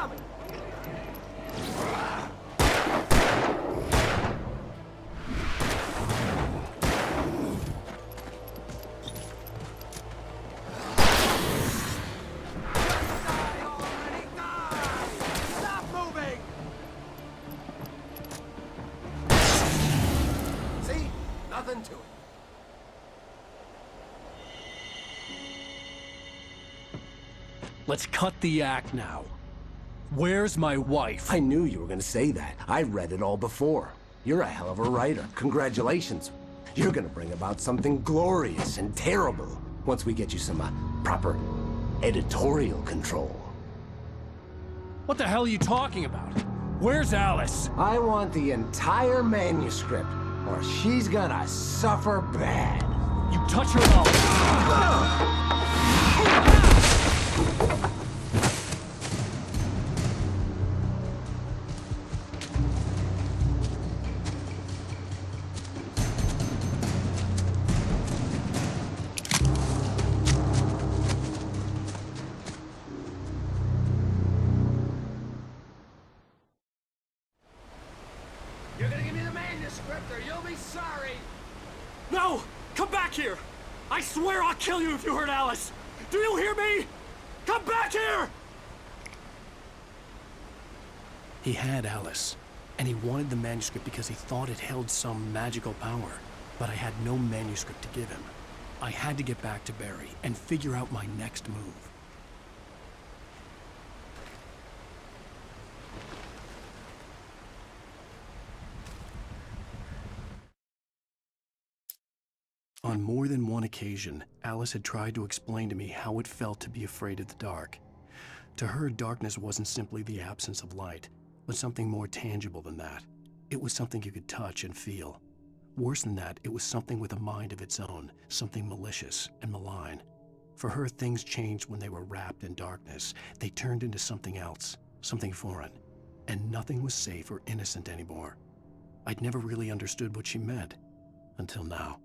I: coming! Stop moving! See? Nothing to it.
C: Let's cut the act now. Where's my wife?
J: I knew you were gonna say that. I read it all before. You're a hell of a writer. Congratulations. You're gonna bring about something glorious and terrible once we get you some proper editorial control.
C: What the hell are you talking about? Where's Alice?
J: I want the entire manuscript, or she's gonna suffer bad.
C: You touch her up.
I: You're gonna give me the manuscript or you'll be sorry!
D: No! Come back here! I swear I'll kill you if you hurt Alice! Do you hear me? Come back here!
C: He had Alice, and he wanted the manuscript because he thought it held some magical power. But I had no manuscript to give him. I had to get back to Barry and figure out my next move. On more than one occasion, Alice had tried to explain to me how it felt to be afraid of the dark. To her, darkness wasn't simply the absence of light, but something more tangible than that. It was something you could touch and feel. Worse than that, it was something with a mind of its own, something malicious and malign. For her, things changed when they were wrapped in darkness. They turned into something else, something foreign, and nothing was safe or innocent anymore. I'd never really understood what she meant, until now.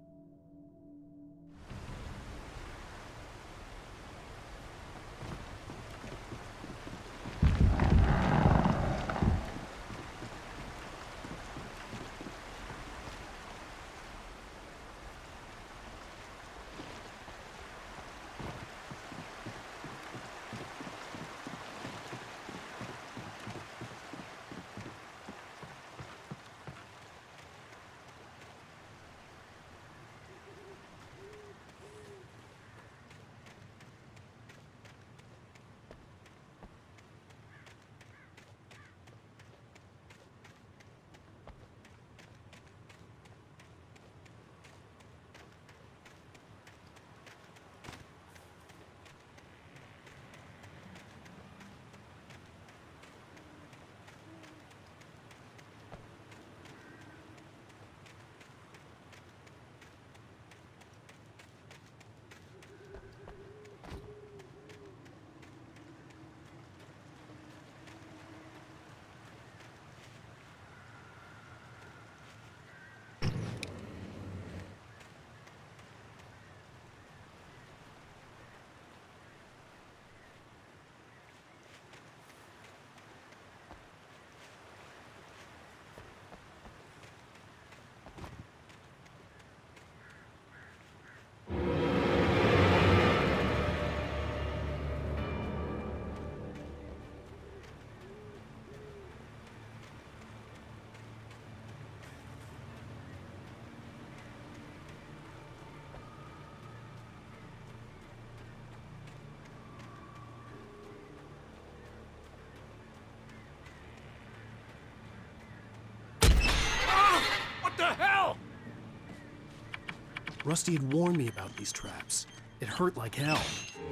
C: Rusty had warned me about these traps. It hurt like hell.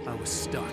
C: I was stuck.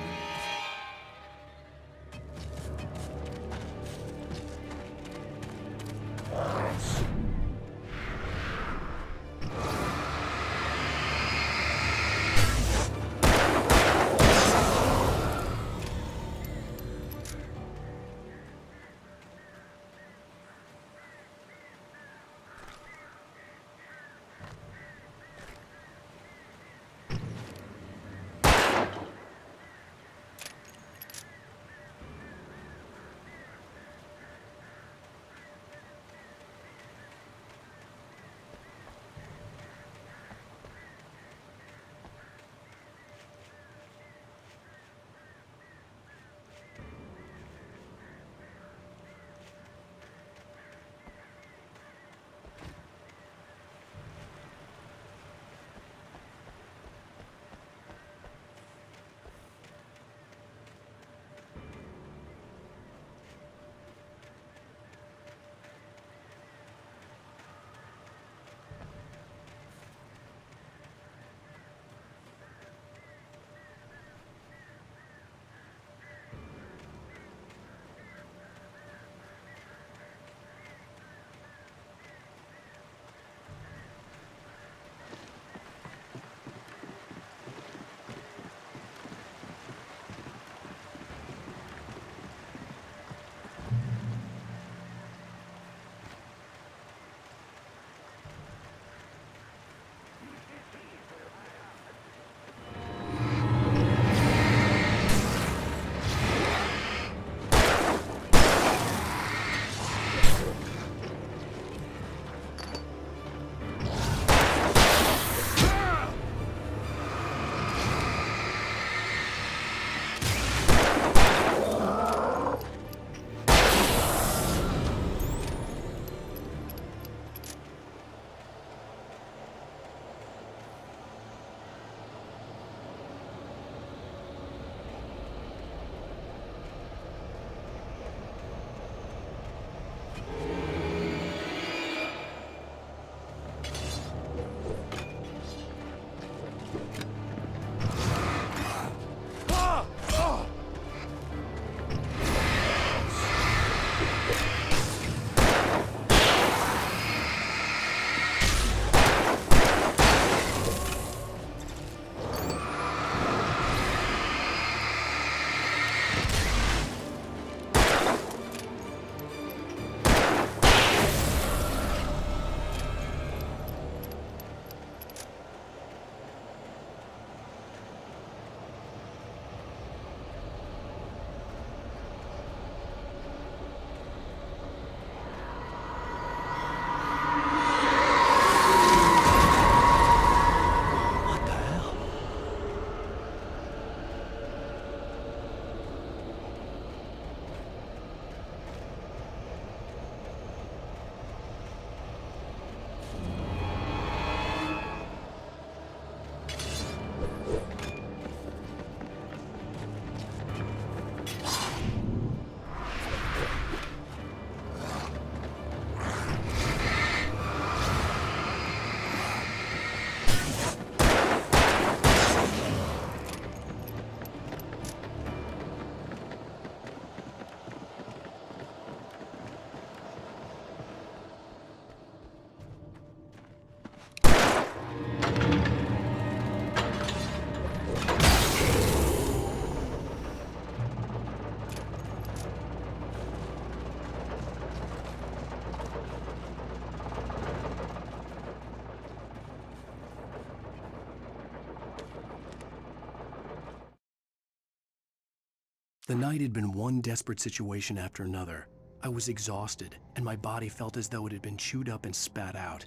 C: The night had been one desperate situation after another. I was exhausted, and my body felt as though it had been chewed up and spat out.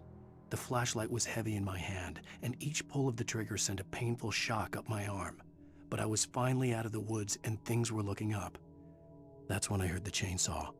C: The flashlight was heavy in my hand, and each pull of the trigger sent a painful shock up my arm. But I was finally out of the woods, and things were looking up. That's when I heard the chainsaw.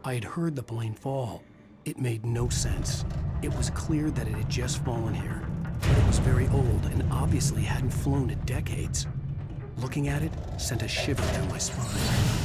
C: I had heard the plane fall. It made no sense. It was clear that it had just fallen here, but it was very old and obviously hadn't flown in decades. Looking at it sent a shiver down my spine.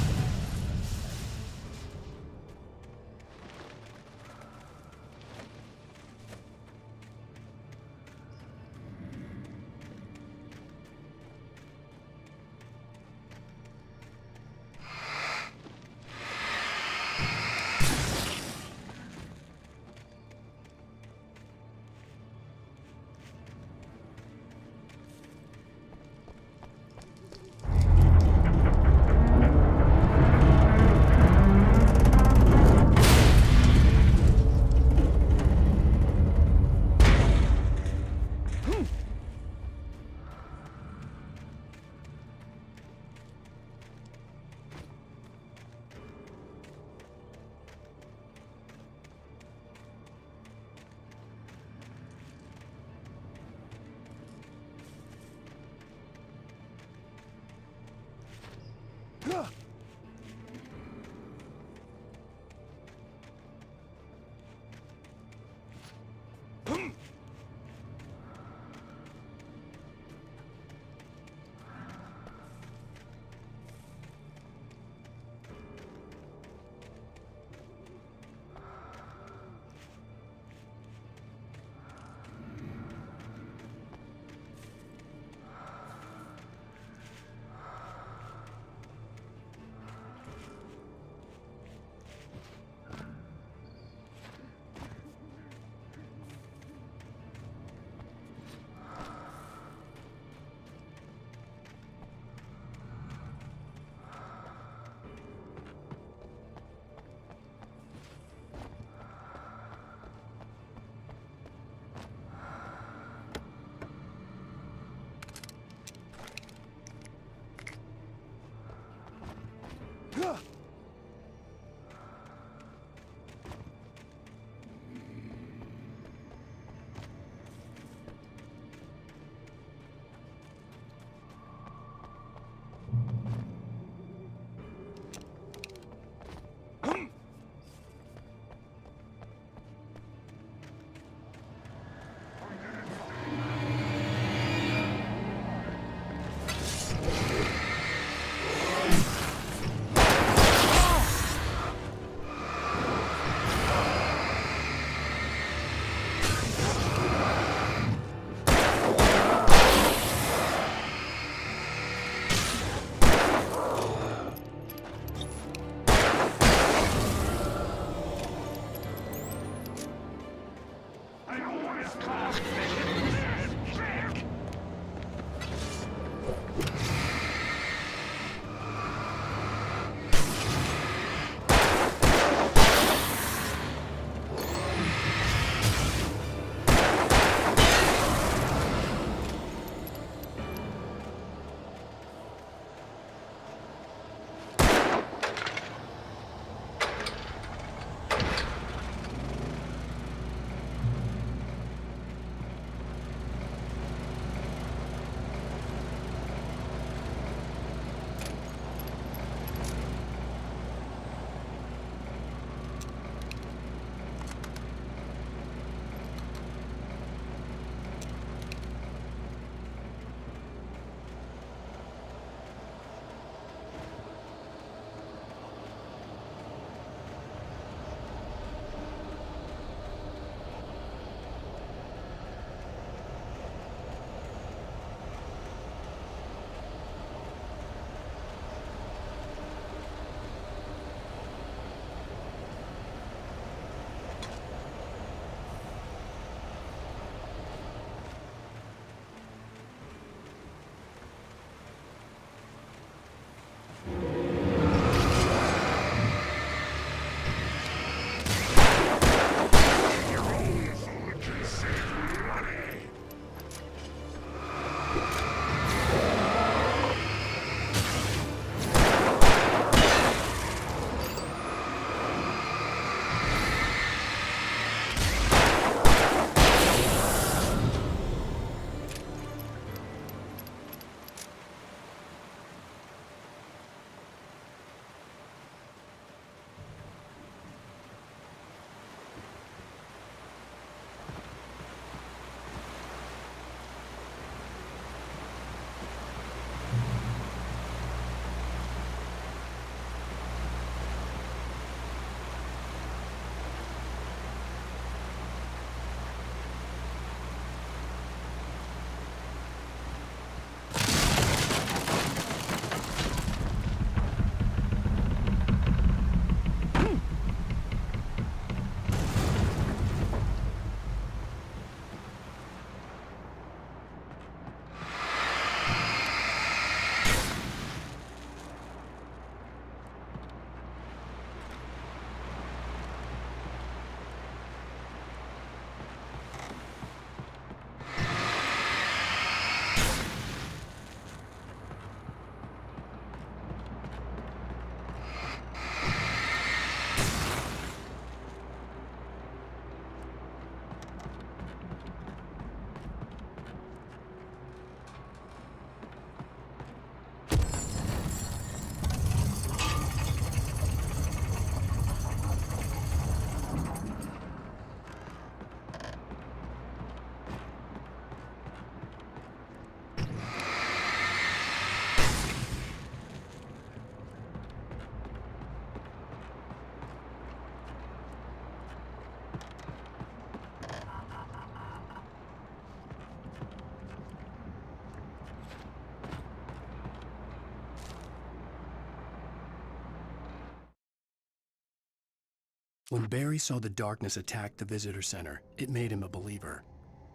C: When Barry saw the darkness attack the visitor center, it made him a believer.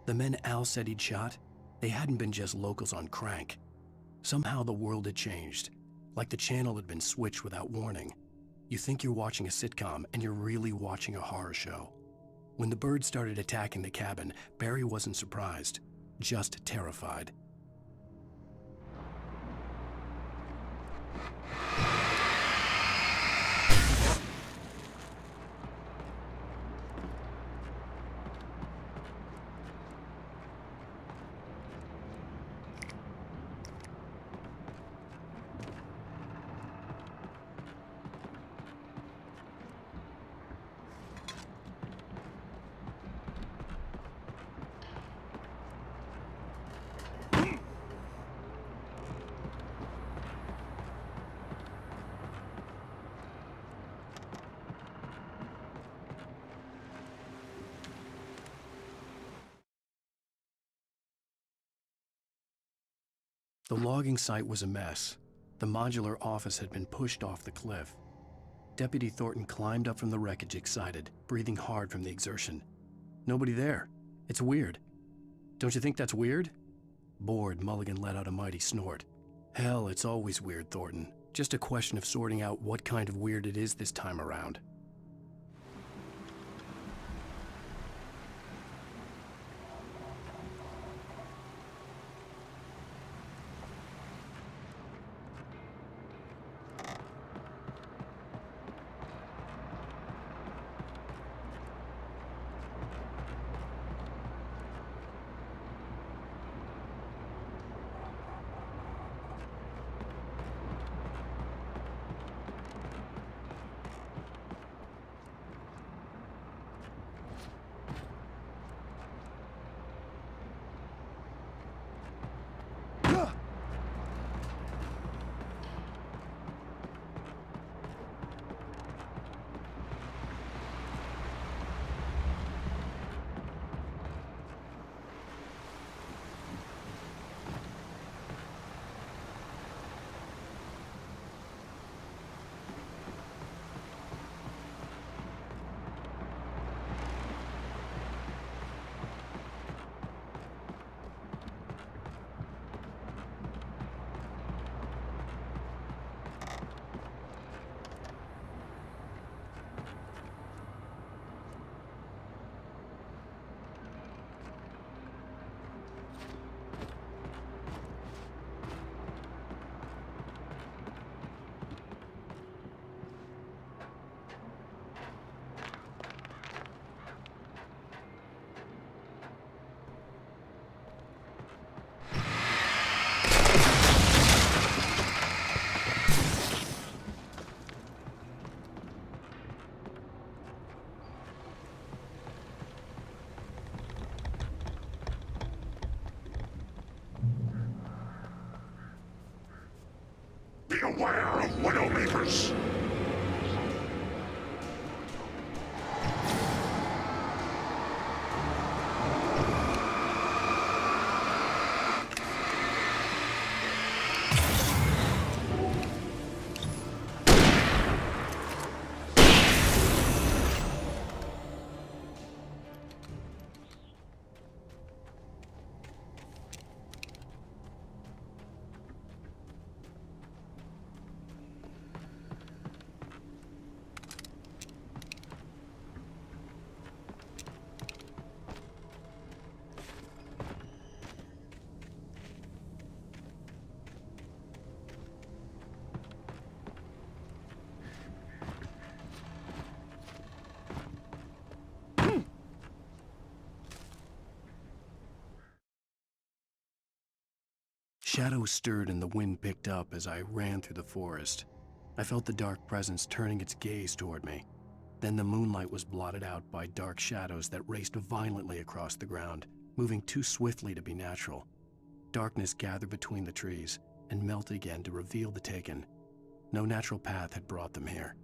C: The men Al said he'd shot, they hadn't been just locals on crank. Somehow the world had changed, like the channel had been switched without warning. You think you're watching a sitcom, and you're really watching a horror show. When the birds started attacking the cabin, Barry wasn't surprised, just terrified. The logging site was a mess. The modular office had been pushed off the cliff. Deputy Thornton climbed up from the wreckage excited, breathing hard from the exertion. Nobody there. It's weird. Don't you think that's weird? Bored, Mulligan let out a mighty snort. Hell, it's always weird, Thornton. Just a question of sorting out what kind of weird it is this time around.
H: Beware of Widowmakers!
C: Shadows stirred and the wind picked up as I ran through the forest. I felt the dark presence turning its gaze toward me. Then the moonlight was blotted out by dark shadows that raced violently across the ground, moving too swiftly to be natural. Darkness gathered between the trees and melted again to reveal the taken. No natural path had brought them here.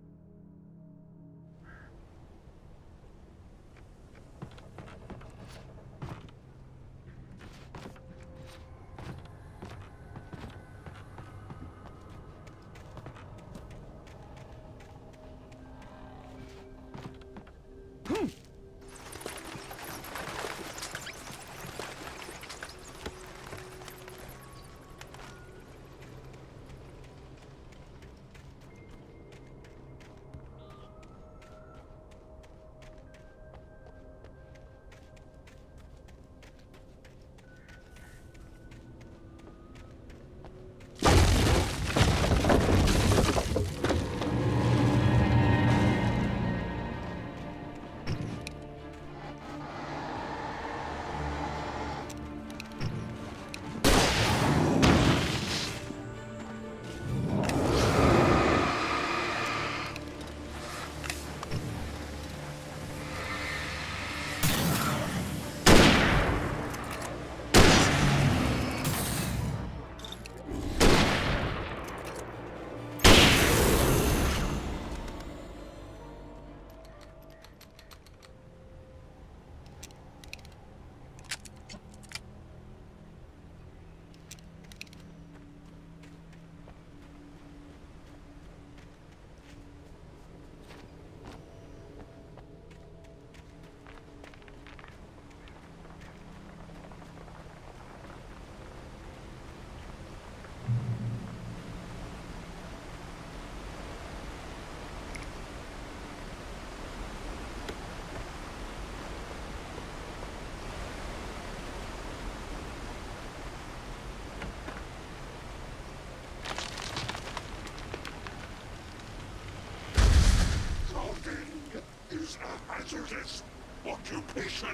H: through this. Occupation.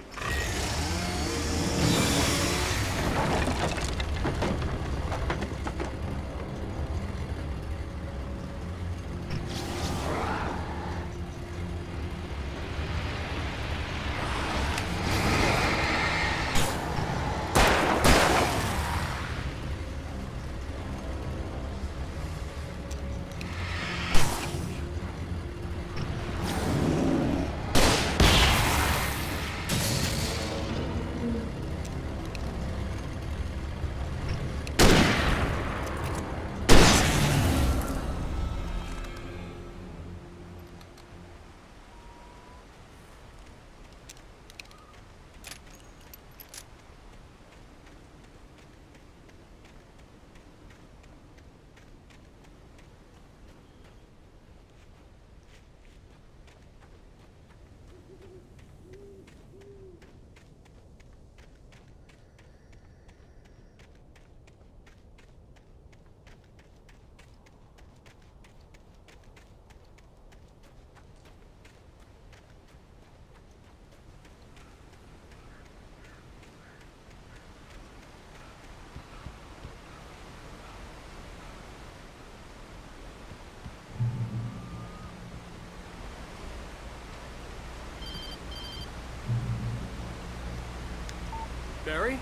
D: Barry?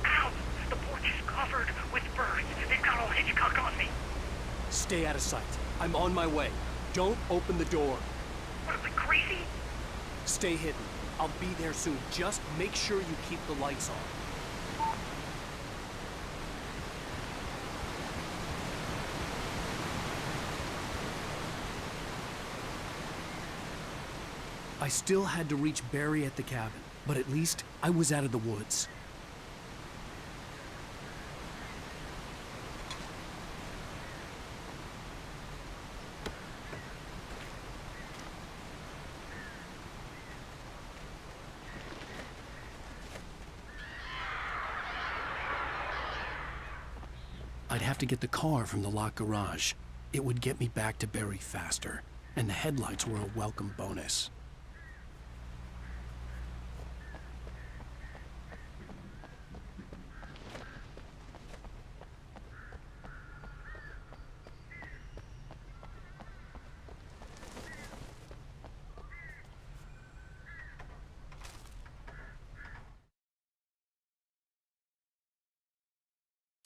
L: Ow! The porch is covered with birds. They've got all Hitchcock on me.
D: Stay out of sight. I'm on my way. Don't open the door.
L: What, am I crazy?
D: Stay hidden. I'll be there soon. Just make sure you keep the lights on. I still had to reach Barry at the cabin, but at least I was out of the woods. I'd have to get the car from the locked garage. It would get me back to Barry faster, and the headlights were a welcome bonus.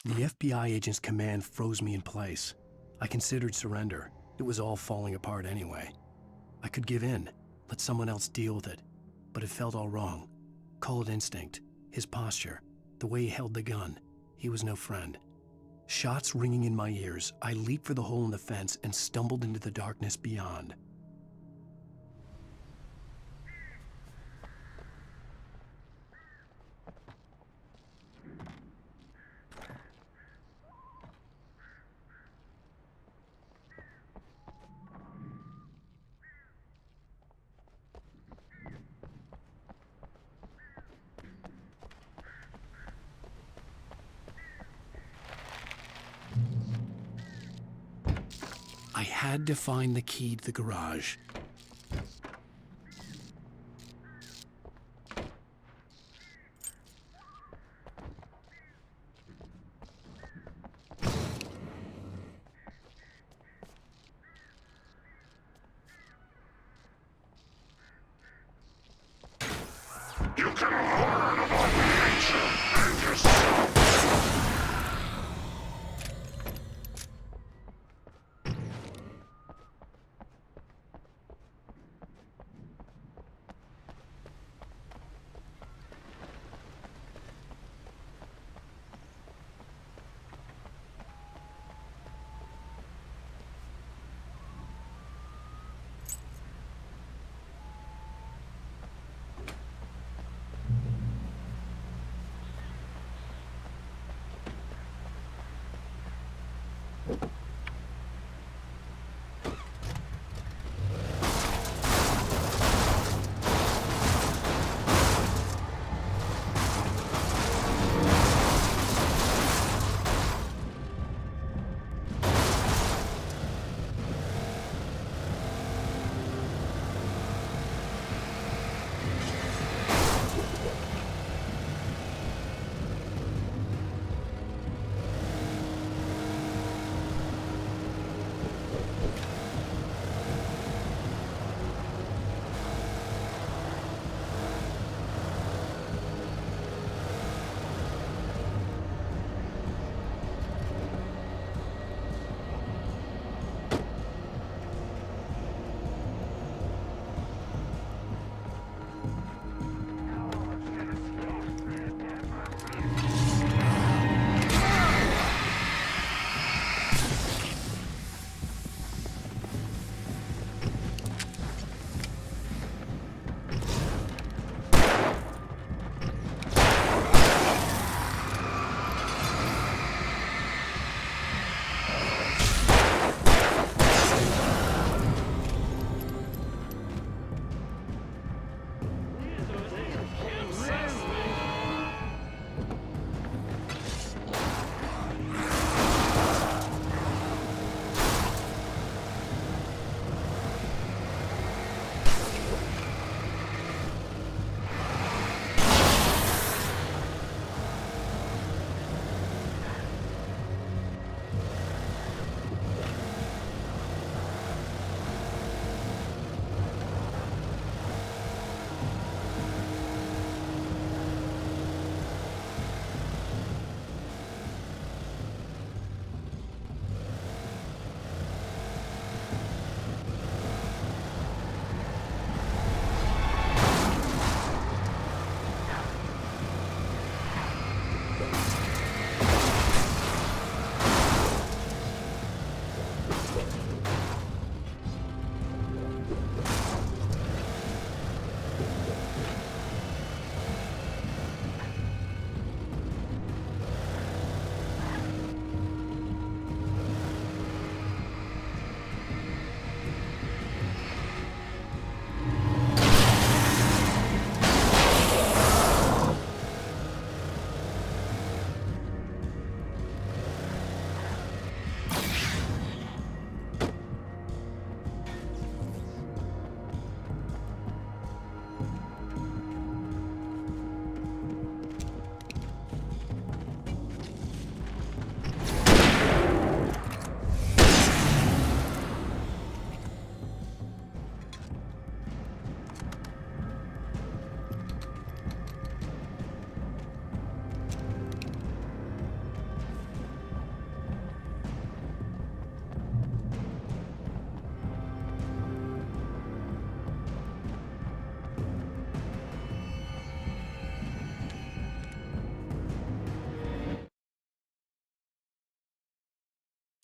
D: The FBI agent's command froze me in place. I considered surrender. It was all falling apart anyway. I could give in, let someone else deal with it. But it felt all wrong. Call it instinct, his posture, the way he held the gun. He was no friend. Shots ringing in my ears, I leaped for the hole in the fence and stumbled into the darkness beyond. I had to find the key to the garage.
H: You can learn about nature and yourself.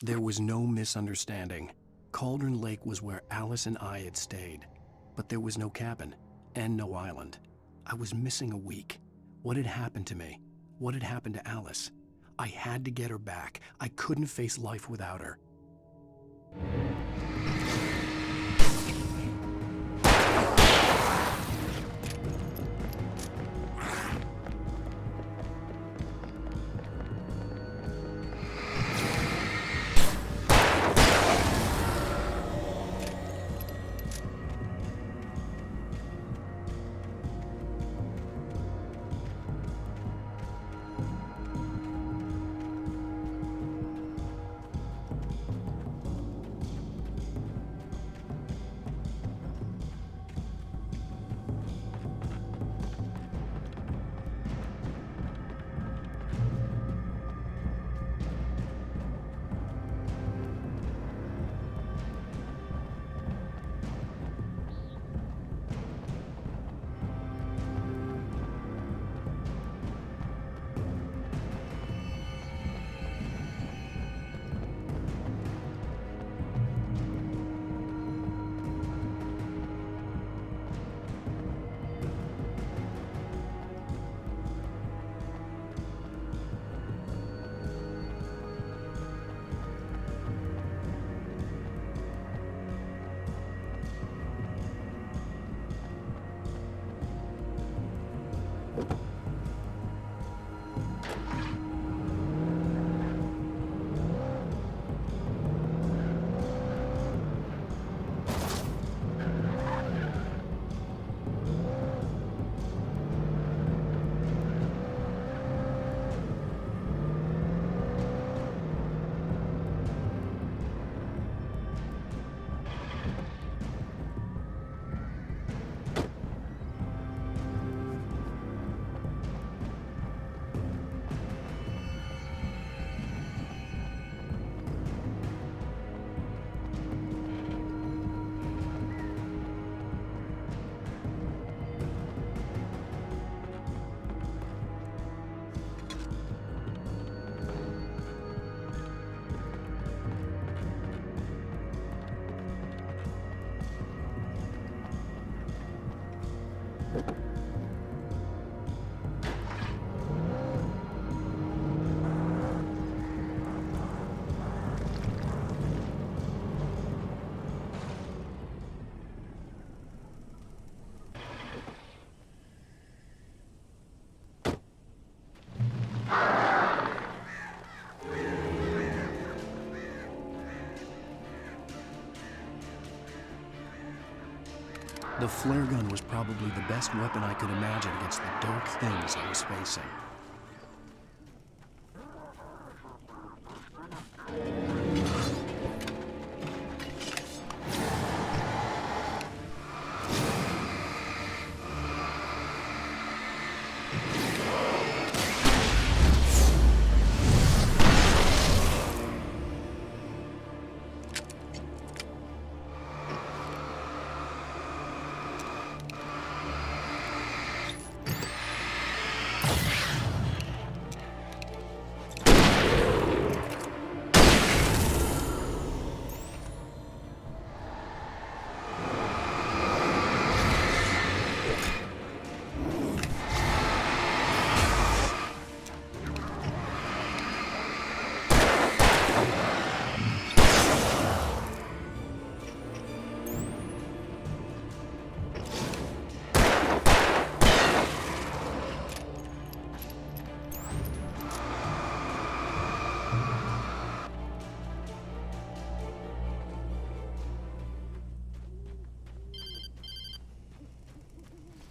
D: There was no misunderstanding. Cauldron Lake was where Alice and I had stayed, but there was no cabin and no island. I was missing a week. What had happened to me? What had happened to Alice? I had to get her back. I couldn't face life without her. The flare gun was probably the best weapon I could imagine against the dark things I was facing.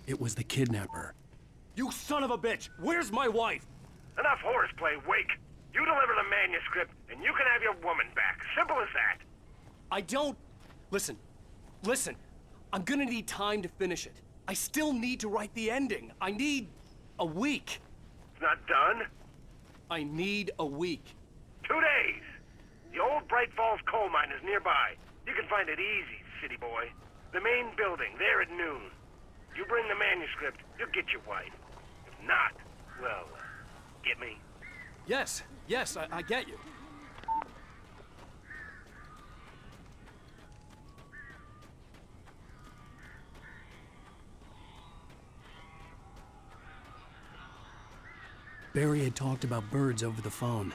D: It was the kidnapper.
A: You son of a bitch! Where's my wife?
L: Enough horseplay, Wake. You deliver the manuscript, and you can have your woman back. Simple as that.
A: I don't... Listen. I'm gonna need time to finish it. I still need to write the ending. I need a week.
L: It's not done?
A: I need a week.
L: 2 days. The old Braight-Fall's coal mine is nearby. You can find it easy, city boy. The main building, there at noon. You bring the manuscript, you'll get your wife. If not, well, get me?
A: Yes, I get you.
D: Barry had talked about birds over the phone.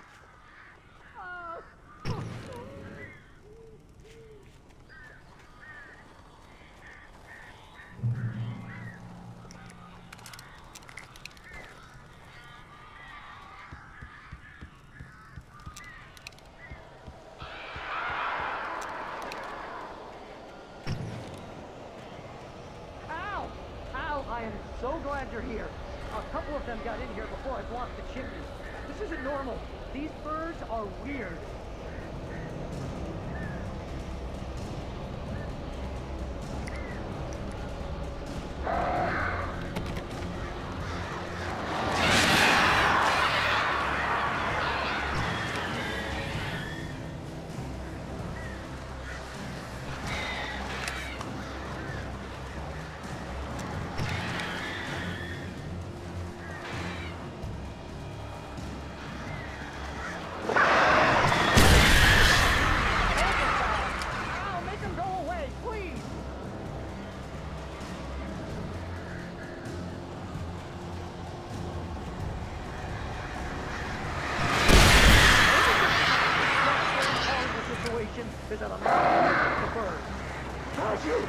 G: I am so glad you're here. A couple of them got in here before I blocked the chimney. This isn't normal. These birds are weird. Is that a man or a bird? Gosh, you!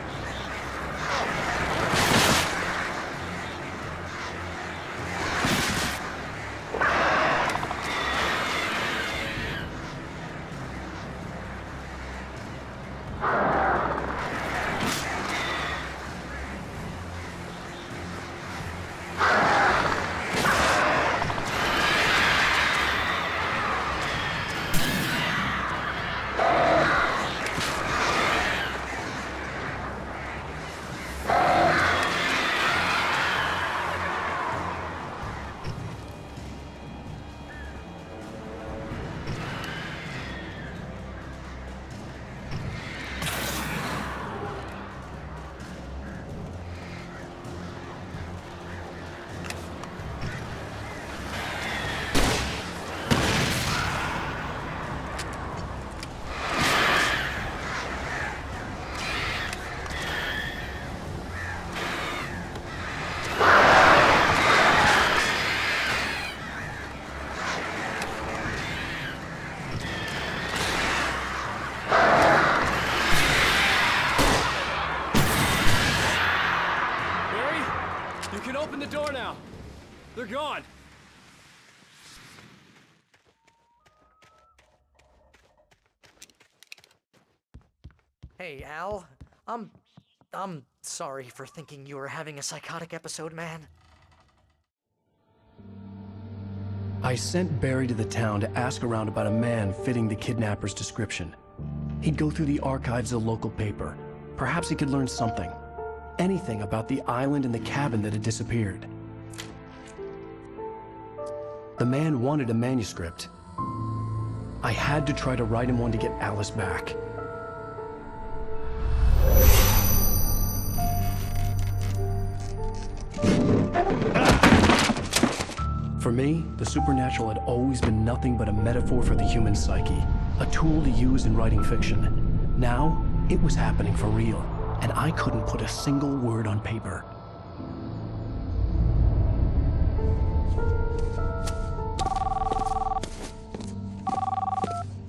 A: They're gone!
P: Hey, Al. I'm sorry for thinking you were having a psychotic episode, man.
C: I sent Barry to the town to ask around about a man fitting the kidnapper's description. He'd go through the archives of the local paper. Perhaps he could learn something. Anything about the island and the cabin that had disappeared. The man wanted a manuscript. I had to try to write him one to get Alice back. For me, the supernatural had always been nothing but a metaphor for the human psyche, a tool to use in writing fiction. Now, it was happening for real, and I couldn't put a single word on paper.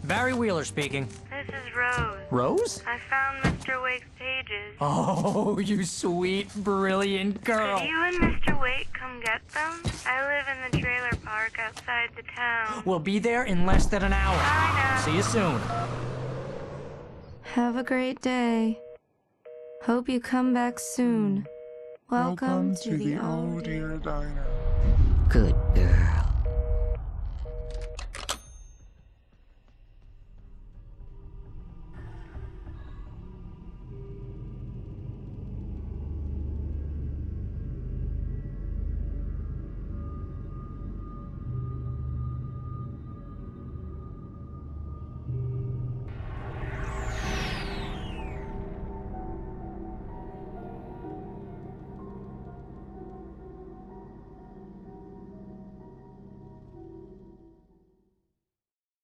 P: Barry Wheeler speaking.
K: This is Rose.
P: Rose?
K: I found Mr. Wake's pages.
P: Oh, you sweet, brilliant girl.
K: Could you and Mr. Wake come get them? I live in the trailer park outside the town.
P: We'll be there in less than an hour.
K: Bye now.
P: See you soon.
Q: Have a great day. Hope you come back soon. Welcome to the old dear diner.
S: Good girl.